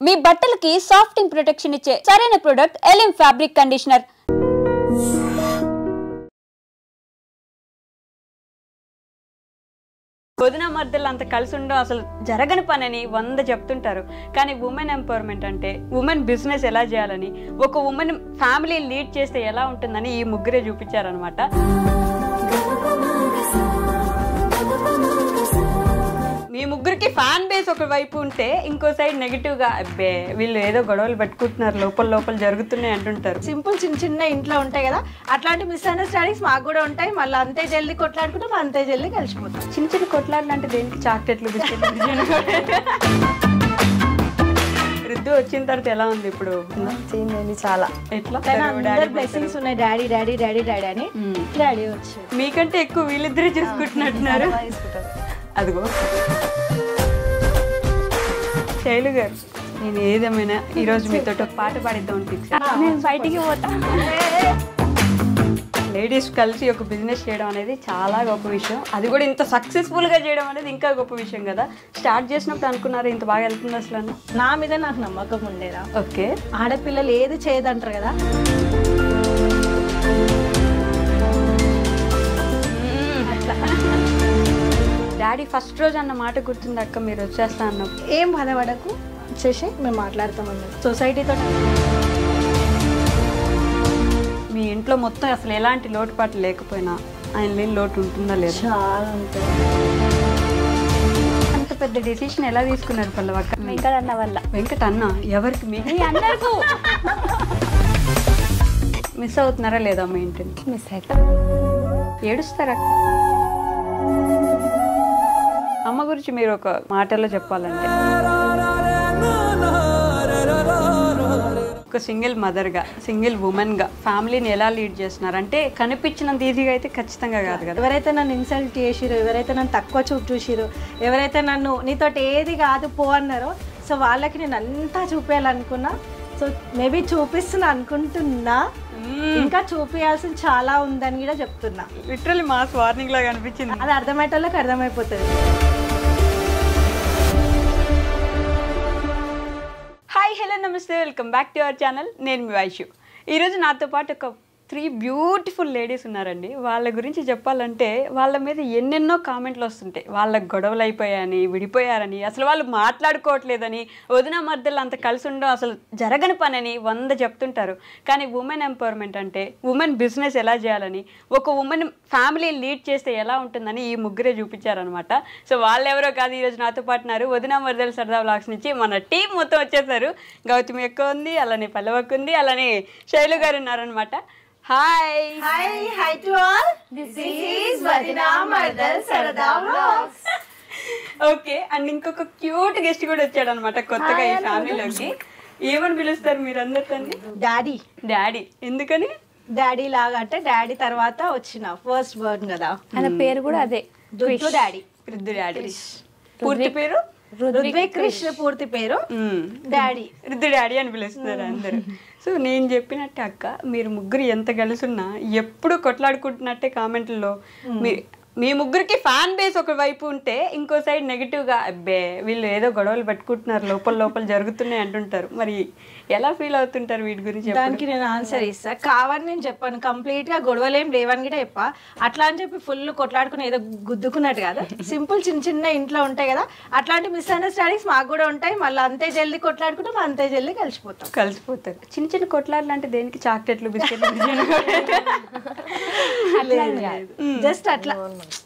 మీ బట్టలకి సాఫ్టింగ్ ప్రొటెక్షన్ ఇచ్చే సరైన ప్రొడక్ట్ ఎలిమ్ ఫ్యాబ్రిక్ కండిషనర్. వదిన మధ్యలో అంత కలిసి ఉండడం అసలు జరగని పని అని 100 చెప్తుంటారు. కానీ ఉమెన్ ఎంపవర్మెంట్ అంటే ఉమెన్ బిజినెస్ ఎలా చేయాలని, ఒక ఉమెన్ ఫ్యామిలీ లీడ్ చేస్తే ఎలా ఉంటుందని ఈ ముగ్గురే చూపించారనమాట. మీ ముగ్గురికి ఫ్యాన్ బేస్ ఒక వైపు ఉంటే ఇంకో సైడ్ నెగిటివ్ గా అబ్బే వీళ్ళు ఏదో గొడవలు పెట్టుకుంటున్నారు, లోపల జరుగుతున్నాయి అంటుంటారు. సింపుల్ చిన్న ఇంట్లో ఉంటాయి కదా, అట్లాంటి మిస్అండర్స్టాండింగ్స్ మాకు కూడా ఉంటాయి. మళ్ళీ అంతే జల్దీ కొట్లాడుకుంటాం, అంతే జల్దీ కలిసిపోతాం. చిన్న కొట్లాడలు అంటే దేనికి చాక్లెట్లు రుద్దు వచ్చిన తర్వాత ఎలా ఉంది ఇప్పుడు? చాలా ఎట్లా బ్లెస్సింగ్స్ ఉన్నాయి. డాడీ డాడీ డాడీ డాడీ అని డాడీ వచ్చి మీకంటే ఎక్కువ వీళ్ళిద్దరే చూసుకుంటున్నట్టున్నారు. అదిగో శైలు గారు, నేను ఏదేమైనా ఈరోజు మీతో ఒక పాట పాడిద్దాం ఫిక్స్. నేను బయటికి పోతా. లేడీస్ కలిసి ఒక బిజినెస్ చేయడం అనేది చాలా గొప్ప విషయం. అది కూడా ఇంత సక్సెస్ఫుల్గా చేయడం అనేది ఇంకా గొప్ప విషయం కదా. స్టార్ట్ చేసినప్పుడు అనుకున్నారు ఇంత బాగా వెళ్తుంది అసలు? నా మీద నాకు నమ్మకం ఉండేదా. ఓకే, ఆడపిల్లలు ఏది చేయదంటారు కదా. డాడీ ఫస్ట్ రోజు అన్న మాట గుర్తుంది అక్క, మీరు వచ్చేస్తా అన్నప్పుడు? ఏం బాధపడకు, వచ్చేసి మేము మాట్లాడతామన్నారు సొసైటీతో. మీ ఇంట్లో మొత్తం అసలు ఎలాంటి లోటుపాట్లు లేకపోయినా ఆయన లేని లోటు ఉంటుందా లేదా? చాలా ఉంటుంది. అంత పెద్ద డెసిషన్ ఎలా తీసుకున్నారు పల్లవక్క? వెంకటన్న వల్ల. వెంకటన్న ఎవరికి? మీకు అందరికీ మిస్ అవుతున్నారా లేదా మీ ఇంటిని? మిస్ అవుతాం. ఏడుస్తారా? అమ్మ గురించి మీరు ఒక మాటలో చెప్పాలంటే, ఒక సింగిల్ మదర్గా, సింగిల్ ఉమెన్గా ఫ్యామిలీని ఎలా లీడ్ చేస్తున్నారంటే కనిపించినంత ఈజీగా అయితే ఖచ్చితంగా కాదు కదా. ఎవరైతే నన్ను ఇన్సల్ట్ చేసిరో, ఎవరైతే నన్ను తక్కువ చూపు చూసిరో, ఎవరైతే నన్ను నీతోటి ఏది కాదు పో అన్నారో, సో వాళ్ళకి నేను అంతా చూపించాలనుకున్నా. సో మేబీ చూపిస్తున్నా అనుకుంటున్నా, ఇంకా చూపించాల్సింది చాలా ఉందని కూడా చెప్తున్నా. లిటరల్లీ మాస్ వార్నింగ్ లాగా అనిపించింది. అది అర్థమయ్యేటోళ్ళకి అర్థమైపోతుంది. హాయ్, హలో, నమస్తే, welcome back to our channel. నేను మీ వైషు. ఈరోజు నాతో పాటు ఒక 3 బ్యూటిఫుల్ లేడీస్ ఉన్నారండి. వాళ్ళ గురించి చెప్పాలంటే వాళ్ళ మీద ఎన్నెన్నో కామెంట్లు వస్తుంటాయి. వాళ్ళకి గొడవలు అయిపోయాయని, విడిపోయారని, అసలు వాళ్ళు మాట్లాడుకోవట్లేదని, వదిన మధ్యలో అంత కలిసి ఉండడం అసలు జరగని పని అని 100 చెప్తుంటారు. కానీ ఉమెన్ ఎంపవర్మెంట్ అంటే ఉమెన్ బిజినెస్ ఎలా చేయాలని, ఒక ఉమెన్ ఫ్యామిలీ లీడ్ చేస్తే ఎలా ఉంటుందని ఈ ముగ్గురే చూపించారనమాట. సో వాళ్ళు ఎవరో కాదు, ఈరోజు నాతో పాటున్నారు. వదిన మధ్యలో సరదా వ్లాగ్స్ నుంచి మన టీం మొత్తం వచ్చేసారు. గౌతమి ఎక్కువ ఉంది, అలానే పల్లవకు ఉంది, అలానే శైలు గారు ఉన్నారనమాట. Hi hi hi to all. This is వదినా మర్దల్ సరదా వ్లాగ్స్. ఓకే, అండ్ ఇంకొక క్యూట్ గెస్ట్ కూడా వచ్చాడు అనమాట కొత్తగా ఈ ఫ్యామిలీలోకి. ఏమని పిలుస్తారు మీరు అందరినీ? డాడీ. డాడీ ఎందుకని? డాడీ లాగా అంటే డాడీ తర్వాత వచ్చిన ఫస్ట్ వర్డ్ కదా. ఆయన పేరు కూడా అదే, రుద్దు డాడీ. రుద్దు డాడీ. పూర్తి పేరు రుద్విక్ కృష్ణ. పూర్తి పేరు డాడీ. రుద్దు డాడీ అని పిలుస్తున్నారు అందరు. సో నేను చెప్పినట్టే అక్క, మీరు ముగ్గురు ఎంత కలిసున్నా ఎప్పుడు కొట్లాడుకుంటున్నట్టే కామెంట్లలో. మీ ముగ్గురికి ఫ్యాన్ బేస్ ఒక వైపు ఉంటే ఇంకో సైడ్ నెగిటివ్ గా అబ్బే వీళ్ళు ఏదో గొడవలు పెట్టుకుంటున్నారు, లోపల జరుగుతున్నాయి అంటుంటారు. మరి ఎలా ఫీల్ అవుతుంటారు వీటి గురించి? దానికి నేను ఆన్సర్ ఇస్తా. కావని నేను చెప్పాను, కంప్లీట్ గా గొడవలేం లేవని కూడా చెప్పా. అట్లా అని చెప్పి ఫుల్ కొట్లాడుకుని ఏదో గుద్దుకున్నట్టు కదా. సింపుల్ చిన్న ఇంట్లో ఉంటాయి కదా, అట్లాంటి మిస్అండర్స్టాండింగ్స్ మాకు కూడా ఉంటాయి. మళ్ళీ అంతే జల్దీ కొట్లాడుకుంటాం, అంతే జల్దీ కలిసిపోతారు. చిన్న కొట్లాడలు అంటే దేనికి? చాక్లెట్లు, బిస్కెట్లు, జస్ట్ అట్లా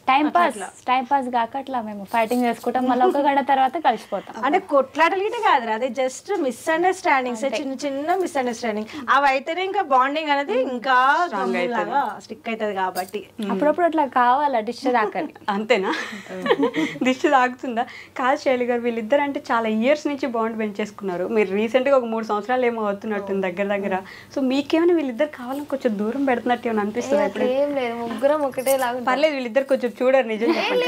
టైం పాస్ కాక అట్లా మేము ఫైటింగ్ చేసుకుంటాం, మళ్ళీ ఒక గంట తర్వాత కలిసిపోతాం. అంటే కొట్లాటలు గిట్ట కాదు, అదే జస్ట్ మిస్అండర్స్టాండింగ్స్, చిన్న మిస్అండర్స్టాండింగ్. అవి అయితేనే ఇంకా బాండింగ్ అనేది ఇంకా స్టిక్ అవుతుంది. కాబట్టి అప్పుడప్పుడు అట్లా కావాలా డిష్ తాకని. అంతేనా? దిష్టి తాగుతుందా? కాదు శైలి గారు, వీళ్ళిద్దరు అంటే చాలా ఇయర్స్ నుంచి బాండ్ పెంచేసుకున్నారు. మీరు రీసెంట్ గా ఒక 3 సంవత్సరాలు ఏమో అవుతున్నట్టుంది దగ్గర. సో మీకేమైనా వీళ్ళిద్దరు కావాలని కొంచెం దూరం పెడుతున్నట్టు ఏమైనా అనిపిస్తుంది? ఏం లేదు, ముగ్గురం ఒకటే లాగా. పర్లేదు, వీళ్ళిద్దరు కొంచెం చూడరు, నిజం చెప్పండి.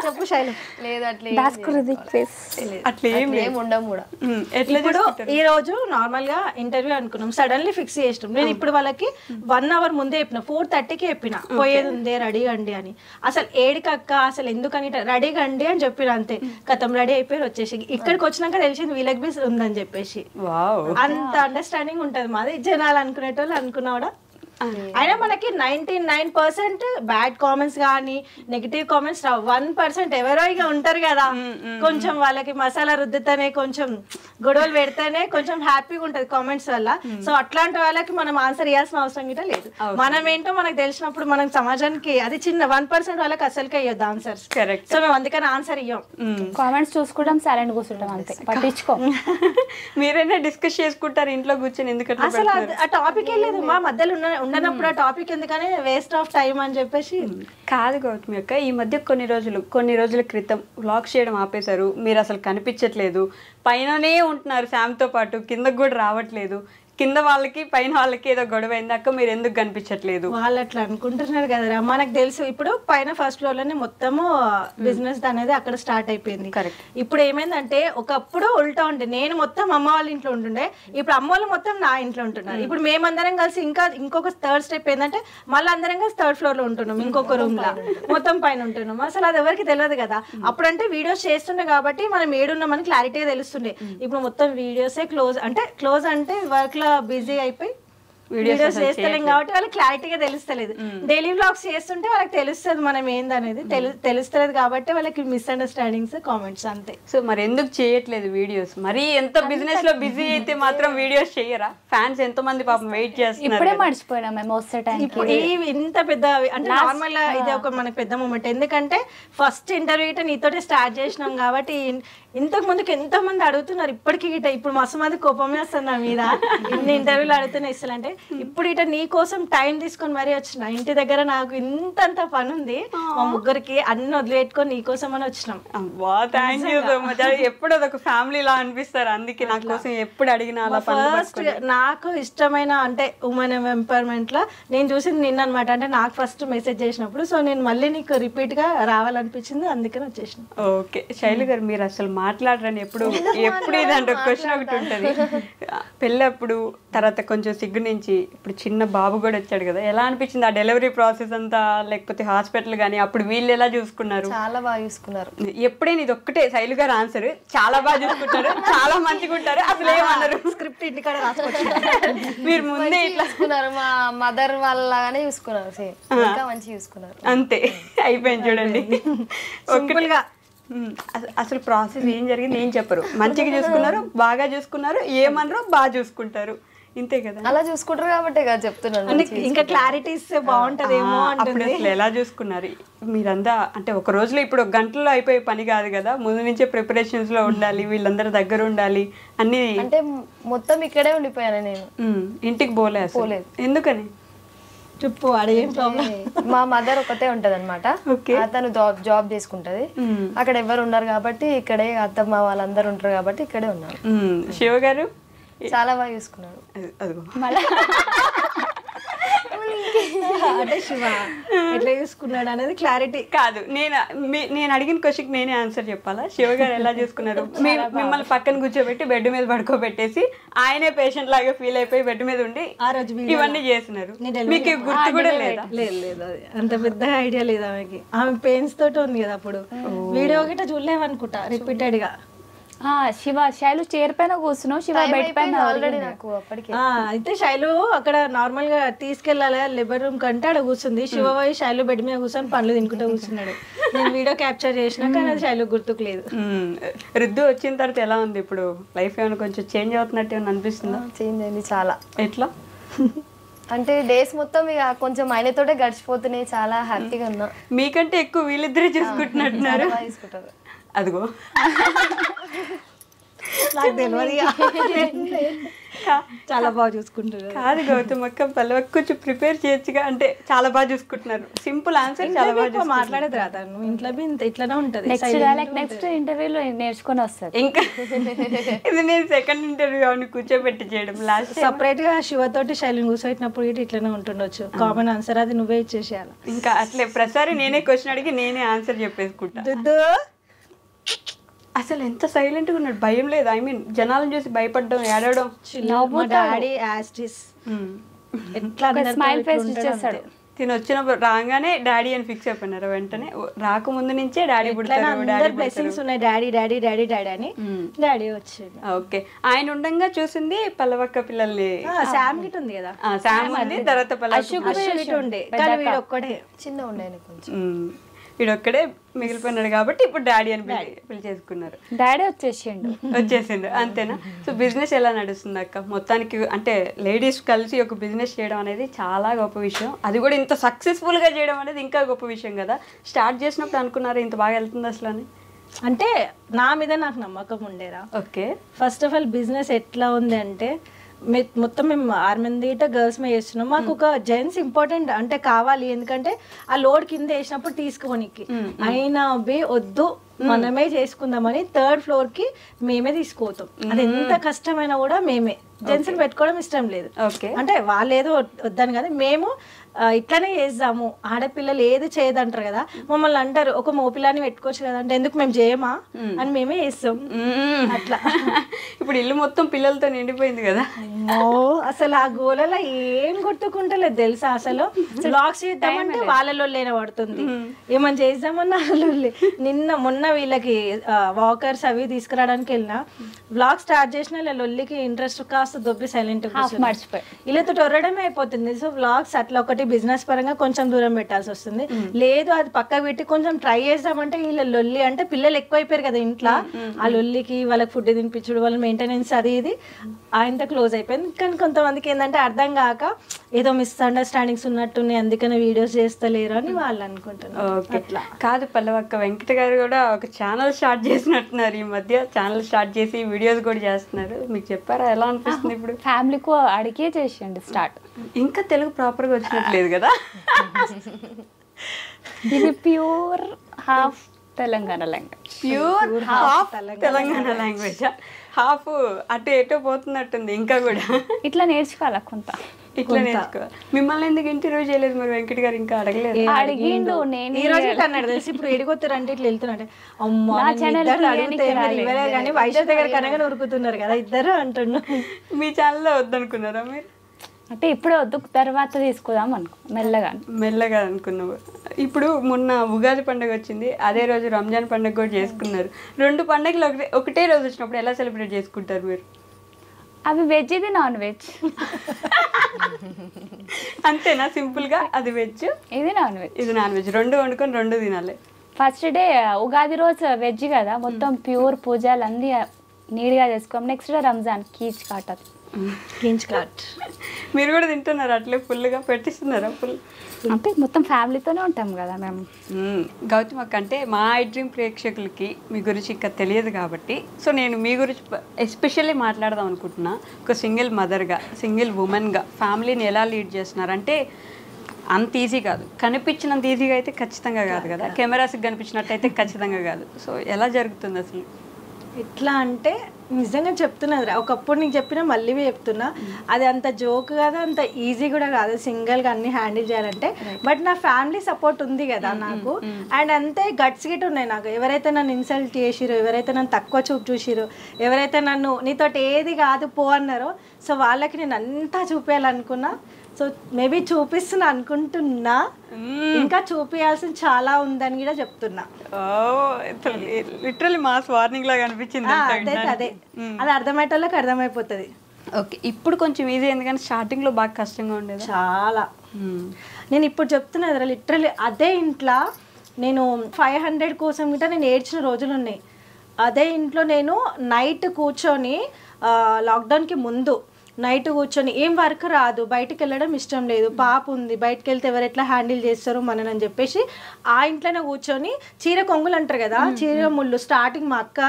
చెప్పు శైలు. లేదు అట్లా దాచుకున్నది ఫేస్ అట్లా ఏం ఉండం కూడా. ఎట్లా ఇప్పుడు ఈ రోజు నార్మల్ గా ఇంటర్వ్యూ అనుకున్నాం, సడన్లీ ఫిక్స్ చేసినాం. నేను ఇప్పుడు వాళ్ళకి 1 hour ముందే చెప్పిన, 4:30కి చెప్పిన పోయేది ఉంది రెడీ అండి అని. అసలు ఏడికక్క అసలు ఎందుకని రెడీగా అండి అని చెప్పిన, అంతే కథం రెడీ అయిపోయి వచ్చేసి ఇక్కడికి వచ్చినాక తెలిసింది వీళ్ళకి బి ఉందని చెప్పేసి. అంత అండర్స్టాండింగ్ ఉంటది మాది. జనాలు అనుకునేటోళ్ళు అనుకున్నా కూడా అయినా మనకి 99% బ్యాడ్ కామెంట్స్ కానీ నెగిటివ్ కామెంట్స్ 1% ఎవరో ఇక ఉంటారు కదా, కొంచెం వాళ్ళకి మసాలా రుద్దుతనే కొంచెం గొడవలు పెడితేనే కొంచెం హ్యాపీగా ఉంటది కామెంట్స్ వల్ల. సో అట్లాంటి వాళ్ళకి మనం ఆన్సర్ ఇవ్వాల్సిన అవసరం గిట్ట లేదు. మనం ఏంటో మనకు తెలిసినప్పుడు మనం సమాజానికి అది చిన్న 1% వాళ్ళకి అసలుకే ఇవ్వద్దు ఆన్సర్స్. కరెక్ట్. సో మేము అందుకని ఆన్సర్ ఇవ్వం. కామెంట్స్ చూసుకుంటాం, సైలెంట్ కూర్చుంటాం, అంతే పట్టించుకో. మీరైనా డిస్కస్ చేసుకుంటారు ఇంట్లో కూర్చొని, ఎందుకంటే అసలు ఆ టాపిక్ లేదు మా మధ్యలో ఉండనప్పుడు ఆ టాపిక్ ఎందుకని వేస్ట్ ఆఫ్ టైం అని చెప్పేసి. కాదు గౌతమి అక్క, ఈ మధ్య కొన్ని రోజుల క్రితం వ్లాగ్స్ చేయడం ఆపేశారు, మీరు అసలు కనిపించట్లేదు, పైననే ఉంటున్నారు శామ్తో పాటు, కిందకు కూడా రావట్లేదు. కింద వాళ్ళకి పైన వాళ్ళకి ఏదో గొడవ అయింది అక్క, మీరు ఎందుకు కనిపించట్లేదు? వాళ్ళు అట్లా అనుకుంటున్నారు కదరా, మనకు తెలుసు. ఇప్పుడు పైన ఫస్ట్ ఫ్లోర్ లోనే మొత్తము బిజినెస్ అనేది అక్కడ స్టార్ట్ అయిపోయింది. కరెక్ట్. ఇప్పుడు ఏమైందంటే ఒకప్పుడు ఉల్టా ఉండే, నేను మొత్తం అమ్మ వాళ్ళ ఇంట్లో ఉంటుండే, ఇప్పుడు అమ్మ వాళ్ళు మొత్తం నా ఇంట్లో ఉంటున్నారు. ఇప్పుడు మేమందరం కలిసి ఇంకొక థర్డ్ స్టెప్ ఏంటంటే మళ్ళీ అందరం కలిసి 3rd floor లో ఉంటున్నాం, ఇంకొక రూమ్ లా మొత్తం పైన ఉంటున్నాం. అసలు అది ఎవరికి తెలియదు కదా. అప్పుడంటే వీడియోస్ చేస్తుండే కాబట్టి మనం ఏడున్నామని క్లారిటీగా తెలుస్తుండే. ఇప్పుడు మొత్తం వీడియోసే క్లోజ్ అంటే వర్క్ బిజీ అయిపోయి వీడియోస్ చేస్తలేం కాబట్టి వాళ్ళకి క్లారిటీగా తెలుస్తలేదు. డైలీ వ్లాగ్స్ చేస్తుంటే వాళ్ళకి తెలుస్తుంది మనం ఏందనేది, తెలుస్తలేదు కాబట్టి వాళ్ళకి మిస్అండర్స్టాండింగ్స్ కామెంట్స్ అంతే. సో మరి ఎందుకు చేయట్లేదు వీడియోస్? మరి ఎంత బిజినెస్ లో బిజీ అయితే మాత్రం వీడియోస్ చేయరా? ఫ్యాన్స్ ఎంతో మంది పాపం వెయిట్ చేస్తున్నారు. ఇప్పుడే మర్చిపోయినా మేము వస్తే టైం. ఇప్పుడు ఇంత పెద్ద అంటే నార్మల్ ఇది ఒక మనకి పెద్ద మూమెంట్, ఎందుకంటే ఫస్ట్ ఇంటర్వ్యూ నీతోటే స్టార్ట్ చేసినాం కాబట్టి. ఇంతకు ముందుకు ఎంతో మంది అడుగుతున్నారు ఇప్పటికి గిట్ట, ఇప్పుడు మస్తు మంది కోపమే వస్తుంది నా మీద, ఇన్ని ఇంటర్వ్యూలు అడుగుతున్నా ఇస్తానంటే. ఇప్పుడు ఇట నీ కోసం టైం తీసుకొని మరీ వచ్చిన, ఇంటి దగ్గర నాకు ఇంతంత పని ఉంది, మా ముగ్గురికి అన్ని వదిలిపెట్టుకొని నీ కోసం అని వచ్చినాం. Thank you so much. ఎప్పుడు అదొక ఫ్యామిలీ లా అనిపిస్తారు, అందుకే నా కోసం ఎప్పుడు అడిగినా అలా ఫస్ట్ నాకు ఇష్టమైన అంటే ఉమెన్ ఎంపవర్మెంట్ లా నేను చూసింది నిన్న అనమాట. అంటే నాకు ఫస్ట్ మెసేజ్ చేసినప్పుడు, సో నేను మళ్ళీ నీకు రిపీట్ గా రావాలనిపించింది, అందుకని వచ్చేసిన. ఓకే శైలు గారు, మీరు అసలు మాట్లాడరని ఎప్పుడు ఇదంటే క్వశ్చన్ ఒకటి ఉంటుంది. పెళ్ళప్పుడు తర్వాత కొంచెం సిగ్గు నుంచి ఇప్పుడు చిన్న బాబు కూడా వచ్చాడు కదా, ఎలా అనిపించింది ఆ డెలివరీ ప్రాసెస్ అంతా? లేకపోతే హాస్పిటల్ కానీ అప్పుడు వీళ్ళు ఎలా చూసుకున్నారు? చాలా బాగా చూసుకున్నారు. ఎప్పుడైనా ఇది ఒక్కటే శైలు గారు ఆన్సర్, చాలా బాగా చూసుకుంటారు, చాలా మంచిగా ఉంటారు, అసలు ఏమన్నారు? స్క్రిప్ట్ ఇంటికాడ రాసుకోవచ్చు. మీరు ముందే ఇట్లా చూసుకున్నారు, మా మదర్ వాళ్ళగానే చూసుకున్నారు, సేమ్ ఇంకా మంచిగా చూసుకున్నారు. అంతే అయిపోయింది చూడండి. సింపుల్ గా అసలు ప్రాసెస్ ఏం జరిగింది ఏం చెప్పరు, మంచిగా చూసుకున్నారు, బాగా చూసుకున్నారు, ఏమన్నారు బాగా చూసుకుంటారు, ఇంతే కదా. అలా చూసుకుంటారు కాబట్టి కదా చెప్తున్నాను. ఇంకా క్లారిటీ ఇస్తే బాగుంటదేమో. అప్పుడు అసలు ఎలా చూసుకున్నారు మీరంతా? అంటే ఒక రోజులో ఇప్పుడు ఒక గంటలో అయిపోయే పని కాదు కదా, ముందు నుంచే ప్రిపరేషన్స్ లో ఉండాలి, వీళ్ళందరి దగ్గర ఉండాలి అన్ని. అంటే మొత్తం ఇక్కడే ఉండిపోయాను నేను, ఇంటికి పోలేదు. ఎందుకని చెప్పు, అదేం ప్రాబ్లం? మా మదర్ ఒకతే ఉంటది అనమాట, అతను జాబ్ చేసుకుంటది, అక్కడ ఎవరు ఉండరు కాబట్టి ఇక్కడే అత్తమ్మ వాళ్ళందరూ ఉంటారు కాబట్టి ఇక్కడే ఉన్నారు. శివ గారు చాలా బాగా చూసుకున్నాడు. అంటే శివ ఎట్లా చూసుకున్నాడు అనేది క్లారిటీ కాదు. నేను అడిగిన క్వశ్చన్ నేనే ఆన్సర్ చెప్పాలా? శివ గారు ఎలా చూసుకున్నారు? మిమ్మల్ని పక్కన కూర్చోబెట్టి బెడ్ మీద పడుకోబెట్టేసి ఆయనే పేషెంట్ లాగా ఫీల్ అయిపోయి బెడ్ మీద ఉండి ఆ రోజు ఇవన్నీ చేస్తున్నారు. మీకు గుర్తు కూడా లేదా? లేదు, అది అంత పెద్ద ఐడియా లేదు ఆమెకి. ఆమె పెయిన్స్ తోటి ఉంది కదా అప్పుడు. వీడియో గిట్ట చూడలేమనుకుంటా రిపీటెడ్ గా. శివ శైలు చైర్ పైన కూర్చున్నావు, శివ బెడ్ పైన ఆల్రెడీ నాకు అప్పటికే. అయితే శైలు అక్కడ నార్మల్ గా తీసుకెళ్లాలి లేబర్ రూమ్ కంటే అక్కడ కూర్చుంది. శివ పోయి శైలు బెడ్ మీద కూర్చొని పనులు తినుకుంటూ కూర్చున్నాడు. నేను వీడియో క్యాప్చర్ చేసినా కానీ అది శైలు గుర్తుకు లేదు. రుద్దు వచ్చిన తర్వాత ఎలా ఉంది ఇప్పుడు? లైఫ్ ఏమైనా కొంచెం చేంజ్ అవుతున్నట్టు ఏమైనా అనిపిస్తుందా? చేంజ్ అయింది చాలా. ఎట్లా అంటే డేస్ మొత్తం ఇక కొంచెం ఆయనతోటే గడిచిపోతున్నాయి, చాలా హ్యాపీగా ఉన్నా. మీకంటే ఎక్కువ వీళ్ళిద్దరే చూసుకుంటున్నట్టున్నారు. తీసుకుంటారు అదిగో నాకు తెలియదు. చాలా బాగా చూసుకుంటారు. కాదు గౌతమ్ అక్క, పల్లవక్క కొంచెం ప్రిపేర్ చేయొచ్చుగా, అంటే చాలా బాగా చూసుకుంటున్నారు. సింపుల్ ఆన్సర్, చాలా బాగా మాట్లాడేది రాదు ఇంట్లో ఇట్లానే ఉంటది. నెక్స్ట్ ఇంటర్వ్యూలో నేర్చుకొని వస్తారు. ఇంకా ఇది నేను సెకండ్ ఇంటర్వ్యూ అని కూర్చోబెట్టి చేయడం. లాస్ట్ సపరేట్ గా శివతోటి శైలిని కూర్చోబెట్టినప్పుడు ఇట్లానే ఉంటుండొచ్చు. కామన్ ఆన్సర్ అది నువ్వే ఇచ్చేసేయాలి. ఇంకా అట్లే ప్రతిసారి నేనే క్వశ్చన్ అడిగి నేనే ఆన్సర్ చెప్పేసుకుంటా. అసలు ఎంత సైలెంట్ గా ఉన్నాడు, భయం లేదు. ఐ మీన్ జనాలను చూసి భయపడడం, ఏడవడం. మా డాడీ యాస్టిస్ ఎట్లా స్మైల్ ఫేస్ ఇచ్చేస్తాడు. తిని వచ్చినప్పుడు రాగానే డాడీ అని ఫిక్స్ అయిపోయినారు. వెంటనే రాకముందు నుంచే డాడీ పుడతారు, బ్లెస్సింగ్స్ ఉన్నాయి, డాడీ డాడీ డాడీ డాడీ అని డాడీ వచ్చింది. ఓకే, ఆయన ఉండంగా చూసింది పల్లవక్క పిల్లల్ని. శామ్ గిట్ ఉంది కదా, శామ్ ఉంది, తర్వాత పల్లవక్క ఉండే, కానీ వీడు ఒక్కడే చిన్న ఉండే కొంచెం. వీడొక్కడే మిగిలిపోయినాడు కాబట్టి ఇప్పుడు డాడీ అని పిలిచేసుకున్నారు. డాడీ వచ్చేసిండు అంతేనా? సో బిజినెస్ ఎలా నడుస్తుంది అక్క మొత్తానికి? అంటే లేడీస్ కలిసి ఒక బిజినెస్ చేయడం అనేది చాలా గొప్ప విషయం. అది కూడా ఇంత సక్సెస్ఫుల్ గా చేయడం అనేది ఇంకా గొప్ప విషయం కదా. స్టార్ట్ చేసినప్పుడు అనుకున్నారు ఇంత బాగా వెళ్తుంది అసలు అని? అంటే నా మీద నాకు నమ్మకం ఉండేరా. Okay, first of all business ఎట్లా ఉంది అంటే మొత్తం మేము 6 మంది గర్ల్స్ మీద చేస్తున్నాం. మాకు ఒక జెంట్స్ ఇంపార్టెంట్ అంటే కావాలి, ఎందుకంటే ఆ లోడ్ కింద వేసినప్పుడు తీసుకోనికి. అయినా వద్దు మనమే చేసుకుందామని 3rd floor కి మేమే తీసుకోతాం. అది ఎంత కష్టమైనా కూడా మేమే. జెంట్స్ పెట్టుకోవడం ఇష్టం లేదు. అంటే వాళ్ళు ఏదో వద్దని కదా, మేము ఇట్లానే చేద్దాము, ఆడపిల్లలు ఏది చేయదంటారు కదా. మమ్మల్ని అంటారు ఒక మోపిల్లాని పెట్టుకోవచ్చు కదా అంటే, ఎందుకు మేము చేయమా అని మేమే చేస్తాం. అట్లా ఇప్పుడు ఇల్లు మొత్తం పిల్లలతో నిండిపోయింది కదా. అసలు ఆ గోలలో ఏం కొట్టుకుంటలేదు తెలుసా. అసలు వ్లాగ్స్ చేద్దామంటే వాళ్ళలో లేన పడుతుంది, ఏమని చేద్దామన్నా వాళ్ళే. మొన్న వీళ్ళకి వాకర్స్ అవి తీసుకురావడానికి వెళ్ళినా, వ్లాగ్ స్టార్ట్ చేసిన ఇలా లొల్లికి ఇంట్రెస్ట్ కాస్త దొబ్బి సైలెంట్ మర్చిపోయి వీళ్ళతో టొర్రడమే అయిపోతుంది. సో వ్లాగ్స్ అట్లా ఒకటి బిజినెస్ పరంగా కొంచెం దూరం పెట్టాల్సి వస్తుంది. లేదు అది పక్క పెట్టి కొంచెం ట్రై చేద్దామంటే వీళ్ళ లొల్లి, అంటే పిల్లలు ఎక్కువైపోయారు కదా ఇంట్లో, ఆ లొల్లికి వాళ్ళకి ఫుడ్ తినిపించడం, వాళ్ళ మెయింటెనెన్స్ అది ఇది ఆయనతో క్లోజ్ అయిపోయింది. కానీ కొంతమందికి ఏంటంటే అర్థం కాక ఏదో మిస్అండర్స్టాండింగ్స్ ఉన్నట్టున్నాయి, అందుకనే వీడియోస్ చేస్తలేరు అని వాళ్ళు అనుకుంటున్నారు. అట్లా కాదు పల్లవక్క, వెంకట గారు కూడా ఒక ఛానల్ స్టార్ట్ చేసినట్టున్నారు ఈ మధ్య. ఛానల్ స్టార్ట్ చేసి వీడియోస్ కూడా చేస్తున్నారు. మీకు చెప్పారా, ఎలా అనిపిస్తుంది ఇప్పుడు? ఫ్యామిలీకు అడిగే చేసేయండి స్టార్ట్. ఇంకా తెలుగు ప్రాపర్గా వచ్చినట్లేదు కదా. ఇది pure half Telangana language. Pure half Telangana language, half అటు ఎటో పోతున్నట్టుంది. ఇంకా కూడా ఇట్లా నేర్చుకోవాలా కొంత, ఇట్లా నేర్చుకోవాలి. మిమ్మల్ని ఎందుకు ఇంటర్వ్యూ చేయలేదు మరి వెంకట్ గారు? ఇంకా అడగలేదు? అడిగిండు, నేను ఈ రోజు అన్నాడు తెలిసి. ఇప్పుడు ఎడిగొత్తారంటే ఇట్లా వెళ్తున్నాడు, అమ్మా కానీ వైశాఖ దగ్గర కనగా ఉరుకుతున్నారు కదా ఇద్దరు అంటున్నా. మీ ఛానల్లో వద్దనుకున్నారా మీరు? అంటే ఇప్పుడే వద్దు, తర్వాత తీసుకుందాం అనుకో, మెల్లగా అనుకున్నావు. ఇప్పుడు మొన్న ఉగాది పండుగ వచ్చింది, అదే రోజు రంజాన్ పండుగ కూడా చేసుకున్నారు. 2 పండుగలు ఒకటే రోజు వచ్చినప్పుడు ఎలా సెలబ్రేట్ చేసుకుంటారు మీరు? అవి వెజ్, ఇది నాన్ వెజ్. అంతేనా? సింపుల్ గా అది వెజ్, ఇది నాన్ వెజ్. ఇది నాన్ వెజ్, 2 వండుకొని 2 తినాలి. ఫస్ట్ డే ఉగాది రోజు వెజ్ కదా, మొత్తం ప్యూర్ పూజలు అన్నీ నీట్గా చేసుకోం. నెక్స్ట్ డే రంజాన్ కీచ్ కాట్. మీరు కూడా తింటున్నారు అట్లే ఫుల్గా పెట్టిస్తున్నారా? ఫుల్ అంటే మొత్తం ఫ్యామిలీతోనే ఉంటాం కదా మేము. గౌతమ్ అక్క, అంటే మా ఐ డ్రీమ్ ప్రేక్షకులకి మీ గురించి ఇంకా తెలియదు కాబట్టి, సో నేను మీ గురించి ఎస్పెషల్లీ మాట్లాడదాం అనుకుంటున్నా. ఒక సింగిల్ మదర్గా, సింగిల్ ఉమెన్గా ఫ్యామిలీని ఎలా లీడ్ చేస్తున్నారంటే అంత ఈజీ కాదు. కనిపించినంత ఈజీగా అయితే ఖచ్చితంగా కాదు కదా, కెమెరాస్కి కనిపించినట్టు అయితే ఖచ్చితంగా కాదు. సో ఎలా జరుగుతుంది అసలు? ఎట్లా అంటే నిజంగా చెప్తున్నది, ఒకప్పుడు నీకు చెప్పినా మళ్ళీ చెప్తున్నా, అది అంత జోక్ కాదు, అంత ఈజీ కూడా కాదు సింగిల్గా అన్ని హ్యాండిల్ చేయాలంటే. బట్ నా ఫ్యామిలీ సపోర్ట్ ఉంది కదా నాకు, అండ్ అంతే గట్స్ గిట్ ఉన్నాయి నాకు. ఎవరైతే నన్ను ఇన్సల్ట్ చేసిరో, ఎవరైతే నన్ను తక్కువ చూపు చూసిరో, ఎవరైతే నన్ను నీతోటి ఏది కాదు పో అన్నారో, సో వాళ్ళకి నేను అంతా చూపించాలనుకున్నా. సో మేబీ చూపిస్తున్నా అనుకుంటున్నా, ఇంకా చూపించాల్సిన చాలా ఉందని కూడా చెప్తున్నా. లిటరల్లీ మాస్ వార్నింగ్ లాగా అనిపించింది. అదే అది అర్థమయ్యేటోళ్ళకి అర్థమైపోతుంది. ఓకే, ఇప్పుడు కొంచెం ఈజీ, ఎందుకంటే స్టార్టింగ్ లో బాగా కష్టంగా ఉండేది చాలా. నేను ఇప్పుడు చెప్తున్నా కదా, లిటరల్లీ అదే ఇంట్లో నేను 500 కోసం గిట్ట నేను ఏడ్చిన రోజులు ఉన్నాయి. అదే ఇంట్లో నేను నైట్ కూర్చొని లాక్డౌన్కి ముందు నైట్ కూర్చొని ఏం వర్క్ రాదు, బయటకు వెళ్ళడం ఇష్టం లేదు, పాప ఉంది, బయటకు వెళ్తే ఎవరు ఎట్లా హ్యాండిల్ చేస్తారో మనని చెప్పేసి ఆ ఇంట్లోనే కూర్చొని చీర కొంగులు అంటారు కదా, చీర ముళ్ళు. స్టార్టింగ్ మా అక్క